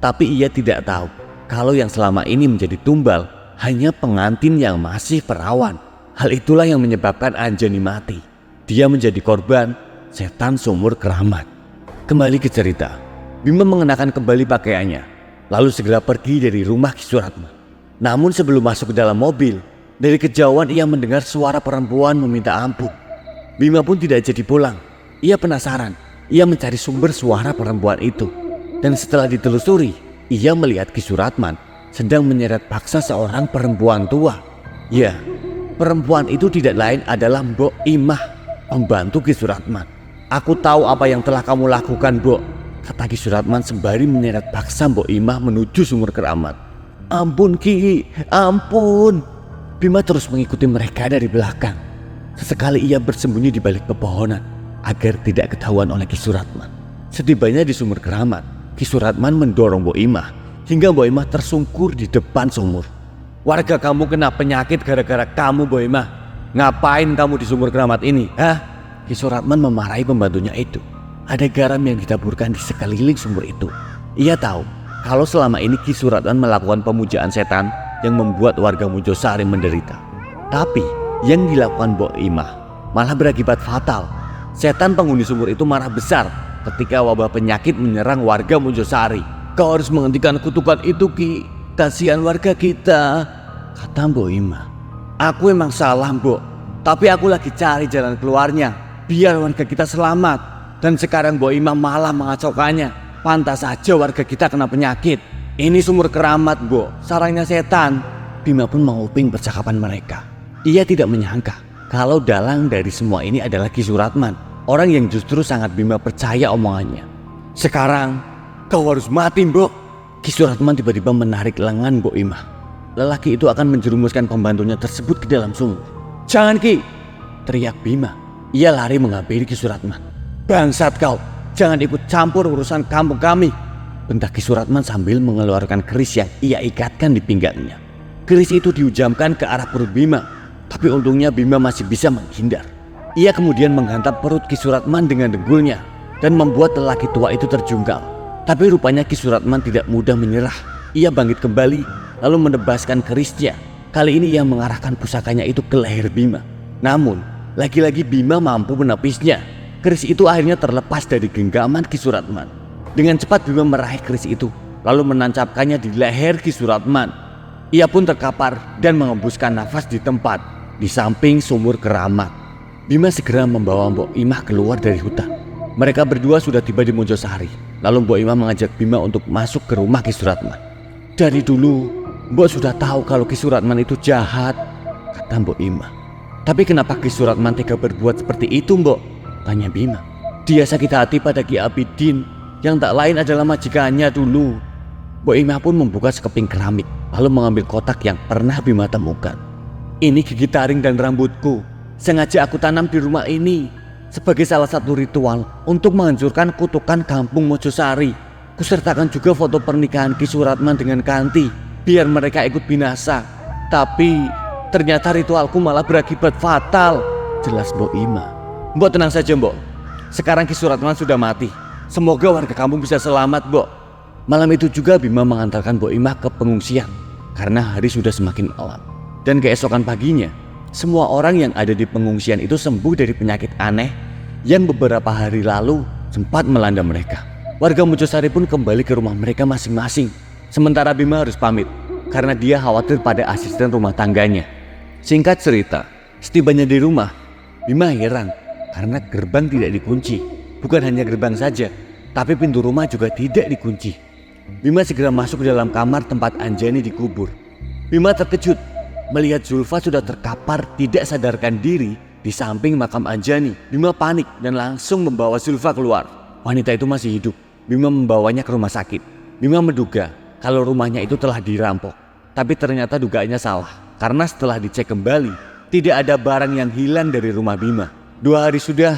Tapi ia tidak tahu kalau yang selama ini menjadi tumbal hanya pengantin yang masih perawan. Hal itulah yang menyebabkan Anjani mati. Dia menjadi korban setan sumur keramat. Kembali ke cerita, Bima mengenakan kembali pakaiannya, lalu segera pergi dari rumah Ki Suratman. Namun sebelum masuk ke dalam mobil, dari kejauhan ia mendengar suara perempuan meminta ampun. Bima pun tidak jadi pulang. Ia penasaran. Ia mencari sumber suara perempuan itu. Dan setelah ditelusuri, ia melihat Ki Suratman sedang menyeret paksa seorang perempuan tua. Ya, perempuan itu tidak lain adalah Mbok Imah, pembantu Ki Suratman. "Aku tahu apa yang telah kamu lakukan, Mbok," kata Ki Suratman sembari menyeret paksa Mbok Imah menuju sumur keramat. "Ampun Ki, ampun." Bima terus mengikuti mereka dari belakang. Sesekali ia bersembunyi di balik pepohonan agar tidak ketahuan oleh Ki Suratman. Setibanya di sumur keramat, Ki Suratman mendorong Mbok Imah hingga Mbok Imah tersungkur di depan sumur. "Warga kamu kena penyakit gara-gara kamu, Mbok Imah. Ngapain kamu di sumur keramat ini, hah?" Ki Suratman memarahi pembantunya itu. Ada garam yang ditaburkan di sekeliling sumur itu. Ia tahu kalau selama ini Ki Suratman melakukan pemujaan setan yang membuat warga Mojosari menderita. Tapi yang dilakukan Mbok Imah malah berakibat fatal. Setan penghuni sumur itu marah besar ketika wabah penyakit menyerang warga Mojosari. "Kau harus menghentikan kutukan itu, Ki. Kasihan warga kita," kata Mbok Imah. "Aku emang salah, Mbok. Tapi aku lagi cari jalan keluarnya biar warga kita selamat. Dan sekarang Mbok Imah malah mengacaukannya. Pantas saja warga kita kena penyakit. Ini sumur keramat, Mbok. Sarangnya setan." Bima pun menguping percakapan mereka. Ia tidak menyangka kalau dalang dari semua ini adalah Ki Suratman, orang yang justru sangat Bima percaya omongannya. "Sekarang kau harus mati, Mbok." Ki Suratman tiba-tiba menarik lengan Mbok Imah. Lelaki itu akan menjerumuskan pembantunya tersebut ke dalam sumur. "Jangan, Ki!" teriak Bima. Ia lari menghampiri Ki Suratman. "Bangsat kau, jangan ikut campur urusan kampung kami," bentak Ki Suratman sambil mengeluarkan keris yang ia ikatkan di pinggangnya. Keris itu diujamkan ke arah perut Bima, tapi untungnya Bima masih bisa menghindar. Ia kemudian menghantam perut Ki Suratman dengan dengkulnya dan membuat lelaki tua itu terjungkal. Tapi rupanya Ki Suratman tidak mudah menyerah. Ia bangkit kembali lalu menebaskan kerisnya. Kali ini ia mengarahkan pusakanya itu ke leher Bima. Namun lagi-lagi Bima mampu menepisnya. Keris itu akhirnya terlepas dari genggaman Ki Suratman. Dengan cepat Bima meraih keris itu lalu menancapkannya di leher Ki Suratman. Ia pun terkapar dan mengembuskan nafas di tempat di samping sumur keramat. Bima segera membawa Mbok Imah keluar dari hutan. Mereka berdua sudah tiba di Mojosari. Lalu Mbok Imah mengajak Bima untuk masuk ke rumah Ki Suratman. "Dari dulu Mbok sudah tahu kalau Ki Suratman itu jahat," kata Mbok Imah. "Tapi kenapa Ki Suratman tega berbuat seperti itu, Mbok?" tanya Bima. "Dia sakit hati pada Ki Abidin yang tak lain adalah majikannya dulu." Mbok Imah pun membuka sekeping keramik lalu mengambil kotak yang pernah Bima temukan. "Ini gigi taring dan rambutku. Sengaja aku tanam di rumah ini sebagai salah satu ritual untuk menghancurkan kutukan kampung Mojosari. Kusertakan juga foto pernikahan Ki Suratman dengan Kanti biar mereka ikut binasa. Tapi ternyata ritualku malah berakibat fatal," jelas Mbok Imah. "Mbok tenang saja, Mbok. Sekarang Ki Suratman sudah mati. Semoga warga kampung bisa selamat, Mbok." Malam itu juga Bima mengantarkan Mbok Imah ke pengungsian karena hari sudah semakin malam. Dan keesokan paginya, semua orang yang ada di pengungsian itu sembuh dari penyakit aneh yang beberapa hari lalu sempat melanda mereka. Warga Mojosari pun kembali ke rumah mereka masing-masing. Sementara Bima harus pamit karena dia khawatir pada asisten rumah tangganya. Singkat cerita, setibanya di rumah, Bima heran karena gerbang tidak dikunci. Bukan hanya gerbang saja, tapi pintu rumah juga tidak dikunci. Bima segera masuk ke dalam kamar tempat Anjani dikubur. Bima terkejut melihat Zulfa sudah terkapar tidak sadarkan diri di samping makam Anjani. Bima panik dan langsung membawa Zulfa keluar. Wanita itu masih hidup. Bima membawanya ke rumah sakit. Bima menduga kalau rumahnya itu telah dirampok. Tapi ternyata dugaannya salah karena setelah dicek kembali tidak ada barang yang hilang dari rumah Bima. 2 hari sudah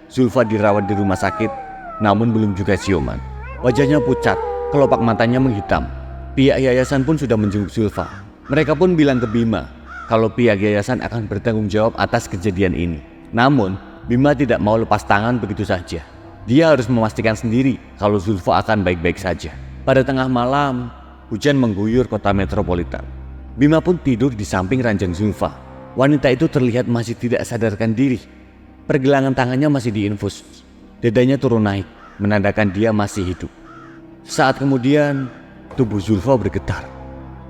Zulfa dirawat di rumah sakit, namun belum juga siuman. Wajahnya pucat, kelopak matanya menghitam. Pihak yayasan pun sudah menjenguk Zulfa. Mereka pun bilang ke Bima kalau pihak yayasan akan bertanggung jawab atas kejadian ini. Namun Bima tidak mau lepas tangan begitu saja. Dia harus memastikan sendiri kalau Zulfa akan baik-baik saja. Pada tengah malam, hujan mengguyur kota metropolitan. Bima pun tidur di samping ranjang Zulfa. Wanita itu terlihat masih tidak sadarkan diri. Pergelangan tangannya masih diinfus. Dadanya turun naik, menandakan dia masih hidup. Saat kemudian, tubuh Zulfa bergetar.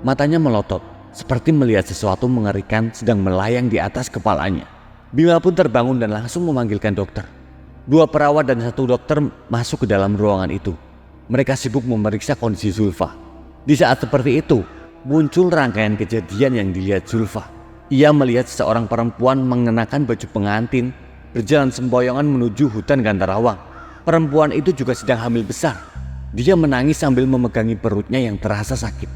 Matanya melotot, seperti melihat sesuatu mengerikan sedang melayang di atas kepalanya. Bima pun terbangun dan langsung memanggilkan dokter. 2 perawat dan 1 dokter masuk ke dalam ruangan itu. Mereka sibuk memeriksa kondisi Zulfa. Di saat seperti itu, muncul rangkaian kejadian yang dilihat Zulfa. Ia melihat seorang perempuan mengenakan baju pengantin berjalan sempoyongan menuju hutan Gantarawang. Perempuan itu juga sedang hamil besar. Dia menangis sambil memegangi perutnya yang terasa sakit.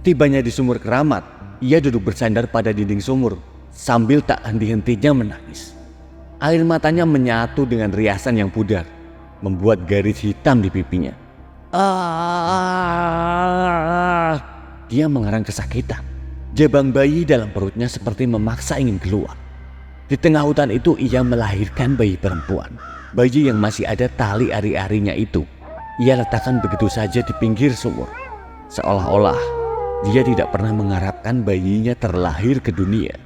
Tibanya di sumur keramat, ia duduk bersandar pada dinding sumur sambil tak henti-hentinya menangis. Air matanya menyatu dengan riasan yang pudar, membuat garis hitam di pipinya. Dia mengerang kesakitan. Jabang bayi dalam perutnya seperti memaksa ingin keluar. Di tengah hutan itu ia melahirkan bayi perempuan. Bayi yang masih ada tali ari-arinya itu ia letakkan begitu saja di pinggir sumur. Seolah-olah dia tidak pernah mengharapkan bayinya terlahir ke dunia.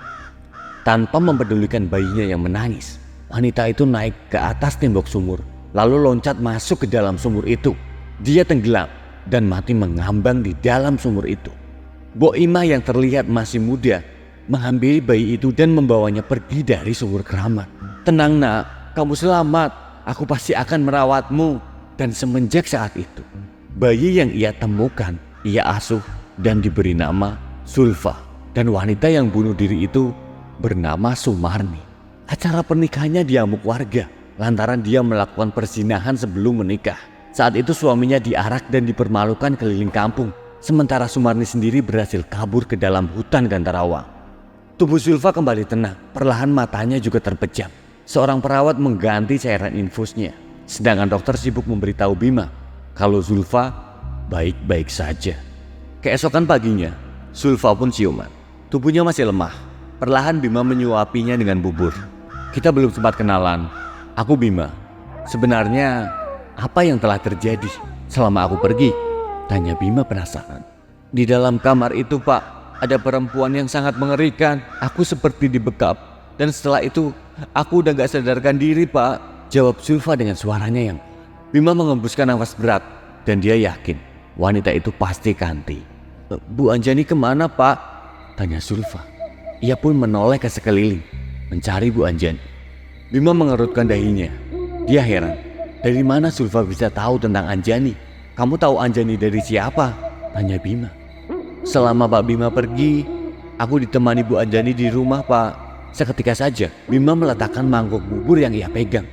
Tanpa mempedulikan bayinya yang menangis, wanita itu naik ke atas tembok sumur, lalu loncat masuk ke dalam sumur itu. Dia tenggelam dan mati mengambang di dalam sumur itu. Mbok Imah yang terlihat masih muda menghampiri bayi itu dan membawanya pergi dari sumur keramat. "Tenang nak, kamu selamat. Aku pasti akan merawatmu." Dan semenjak saat itu, bayi yang ia temukan, ia asuh dan diberi nama Zulfa. Dan wanita yang bunuh diri itu bernama Sumarni. Acara pernikahannya diamuk warga lantaran dia melakukan perzinahan sebelum menikah. Saat itu suaminya diarak dan dipermalukan keliling kampung, sementara Sumarni sendiri berhasil kabur ke dalam hutan Gantarawang. Tubuh Zulfa kembali tenang, perlahan matanya juga terpejam. Seorang perawat mengganti cairan infusnya, sedangkan dokter sibuk memberitahu Bima kalau Zulfa baik-baik saja. Keesokan paginya, Zulfa pun siuman. Tubuhnya masih lemah. Perlahan Bima menyuapinya dengan bubur. "Kita belum sempat kenalan. Aku Bima. Sebenarnya apa yang telah terjadi selama aku pergi?" tanya Bima penasaran. "Di dalam kamar itu Pak, ada perempuan yang sangat mengerikan. Aku seperti dibekap. Dan setelah itu aku udah gak sadarkan diri Pak," jawab Zulfa dengan suaranya yang... Bima mengembuskan nafas berat dan dia yakin wanita itu pasti Kanti. "Bu Anjani kemana Pak?" tanya Zulfa. Ia pun menoleh ke sekeliling, mencari Bu Anjani. Bima mengerutkan dahinya. Dia heran, dari mana Zulfa bisa tahu tentang Anjani? "Kamu tahu Anjani dari siapa?" tanya Bima. "Selama Pak Bima pergi, aku ditemani Bu Anjani di rumah Pak." Seketika saja, Bima meletakkan mangkuk bubur yang ia pegang.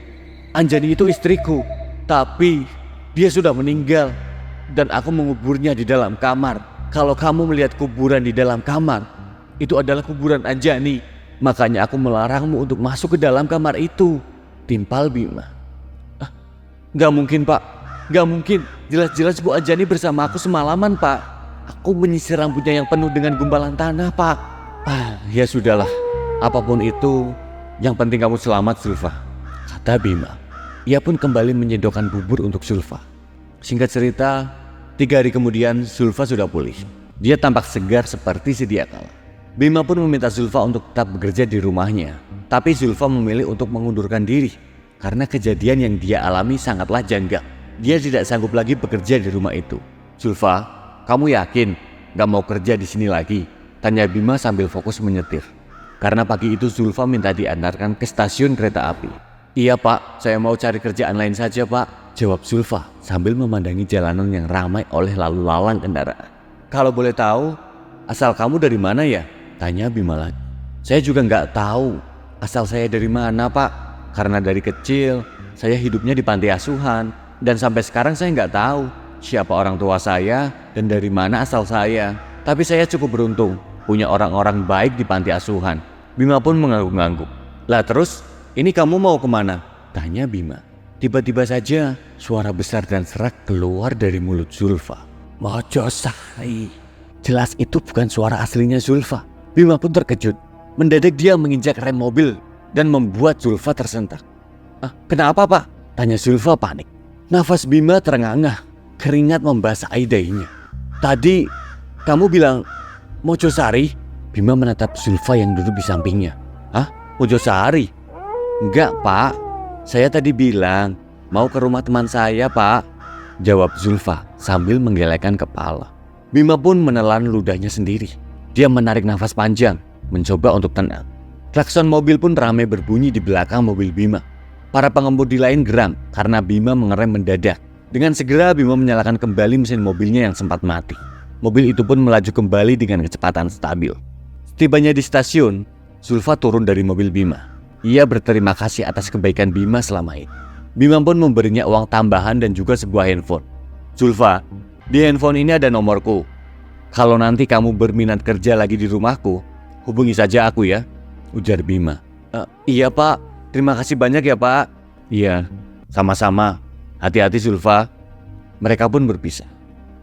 "Anjani itu istriku, tapi dia sudah meninggal. Dan aku menguburnya di dalam kamar. Kalau kamu melihat kuburan di dalam kamar, itu adalah kuburan Anjani. Makanya aku melarangmu untuk masuk ke dalam kamar itu," timpal Bima. "Gak mungkin Pak, gak mungkin. Jelas-jelas Bu Anjani bersama aku semalaman Pak. Aku menyisir rambutnya yang penuh dengan gumpalan tanah Pak." "Ya sudahlah, apapun itu, yang penting kamu selamat Zulfa," kata Bima. Ia pun kembali menyedokkan bubur untuk Zulfa. Singkat cerita, 3 hari kemudian Zulfa sudah pulih. Dia tampak segar seperti sedia kala. Bima pun meminta Zulfa untuk tetap bekerja di rumahnya. Tapi Zulfa memilih untuk mengundurkan diri karena kejadian yang dia alami sangatlah janggal. Dia tidak sanggup lagi bekerja di rumah itu. "Zulfa, kamu yakin gak mau kerja di sini lagi?" tanya Bima sambil fokus menyetir. Karena pagi itu Zulfa minta diantarkan ke stasiun kereta api. "Iya Pak, saya mau cari kerjaan lain saja Pak," jawab Zulfa sambil memandangi jalanan yang ramai oleh lalu lalang kendaraan. "Kalau boleh tahu, asal kamu dari mana ya?" tanya Bima lagi. "Saya juga nggak tahu asal saya dari mana Pak. Karena dari kecil saya hidupnya di panti asuhan. Dan sampai sekarang saya nggak tahu siapa orang tua saya dan dari mana asal saya. Tapi saya cukup beruntung punya orang-orang baik di panti asuhan." Bima pun mengangguk-angguk. "Lah terus, ini kamu mau kemana?" tanya Bima. Tiba-tiba saja suara besar dan serak keluar dari mulut Zulfa. "Mojosari." Jelas itu bukan suara aslinya Zulfa. Bima pun terkejut. Mendadak dia menginjak rem mobil dan membuat Zulfa tersentak. "Kenapa Pak?" tanya Zulfa panik. Nafas Bima terengah-engah, keringat membasahi dahinya. "Tadi kamu bilang Mojosari?" Bima menatap Zulfa yang duduk di sampingnya. "Mojosari?" "Enggak Pak, saya tadi bilang mau ke rumah teman saya Pak," jawab Zulfa sambil menggelengkan kepala. Bima pun menelan ludahnya sendiri. Dia menarik nafas panjang, mencoba untuk tenang. Klakson mobil pun ramai berbunyi di belakang mobil Bima. Para pengemudi lain geram karena Bima mengerem mendadak. Dengan segera Bima menyalakan kembali mesin mobilnya yang sempat mati. mobil itu pun melaju kembali dengan kecepatan stabil. Setibanya di stasiun, Zulfa turun dari mobil Bima. Ia berterima kasih atas kebaikan Bima selama ini. Bima pun memberinya uang tambahan dan juga sebuah handphone. "Zulfa, di handphone ini ada nomorku. Kalau nanti kamu berminat kerja lagi di rumahku, hubungi saja aku ya," ujar Bima. Iya pak, terima kasih banyak ya pak." "Iya, sama-sama. Hati-hati Zulfa." Mereka pun berpisah.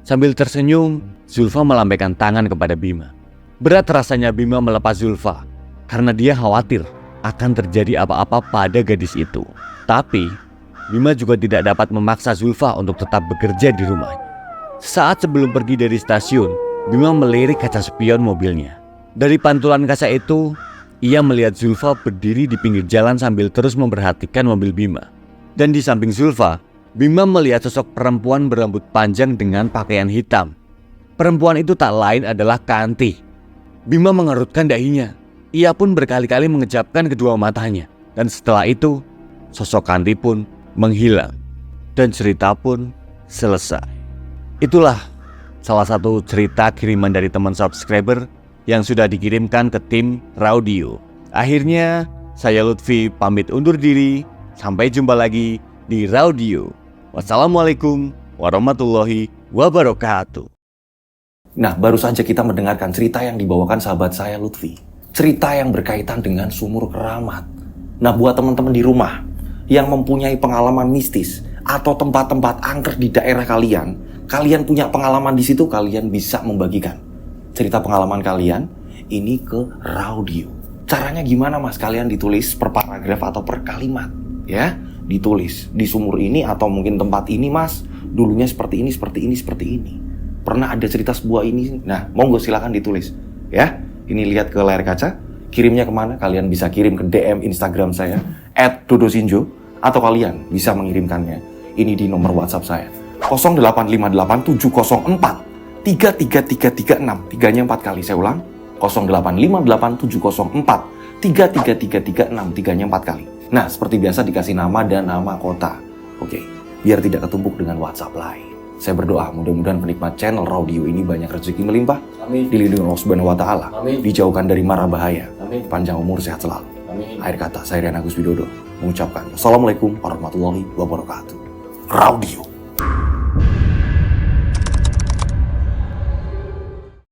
Sambil tersenyum, Zulfa melambaikan tangan kepada Bima. Berat rasanya Bima melepas Zulfa karena dia khawatir akan terjadi apa-apa pada gadis itu. Tapi Bima juga tidak dapat memaksa Zulfa untuk tetap bekerja di rumahnya. Saat sebelum pergi dari stasiun, Bima melirik kaca spion mobilnya. Dari pantulan kaca itu, ia melihat Zulfa berdiri di pinggir jalan sambil terus memperhatikan mobil Bima. Dan di samping Zulfa, Bima melihat sosok perempuan berambut panjang dengan pakaian hitam. Perempuan itu tak lain adalah Kanti. Bima mengerutkan dahinya. Ia pun berkali-kali mengejapkan kedua matanya. Dan setelah itu, sosok Kanti pun menghilang. Dan cerita pun selesai. Itulah salah satu cerita kiriman dari teman subscriber yang sudah dikirimkan ke tim Raudio. Akhirnya, saya Lutfi pamit undur diri. Sampai jumpa lagi di Raudio. Wassalamualaikum warahmatullahi wabarakatuh.
Nah, baru saja kita mendengarkan cerita yang dibawakan sahabat saya Lutfi. Cerita yang berkaitan dengan sumur keramat. Nah, buat teman-teman di rumah yang mempunyai pengalaman mistis atau tempat-tempat angker di daerah kalian, kalian punya pengalaman di situ, kalian bisa membagikan cerita pengalaman kalian ini ke Raudio. Caranya gimana mas? Kalian ditulis per paragraf atau per kalimat, ya. Ditulis di sumur ini atau mungkin tempat ini mas, dulunya seperti ini, seperti ini, seperti ini. Pernah ada cerita sebuah ini. Nah, monggo silakan ditulis, ya. Ini lihat ke layar kaca. Kirimnya kemana? Kalian bisa kirim ke DM Instagram saya @dodosinjo atau kalian bisa mengirimkannya ini di nomor WhatsApp saya 085870433336. Tiganya 4 kali. Saya ulang 085870433336. Tiganya 4 kali. Nah, seperti biasa dikasih nama dan nama kota. Oke, biar tidak ketumpuk dengan WhatsApp lain. Saya berdoa mudah-mudahan penikmat channel Raudio ini banyak rezeki melimpah, dilindungi Allah Subhanahu wa taala, dijauhkan dari mara bahaya, panjang umur, sehat selalu. Akhir kata, saya Rian Agus Widodo mengucapkan wassalamualaikum warahmatullahi wabarakatuh. Raudio.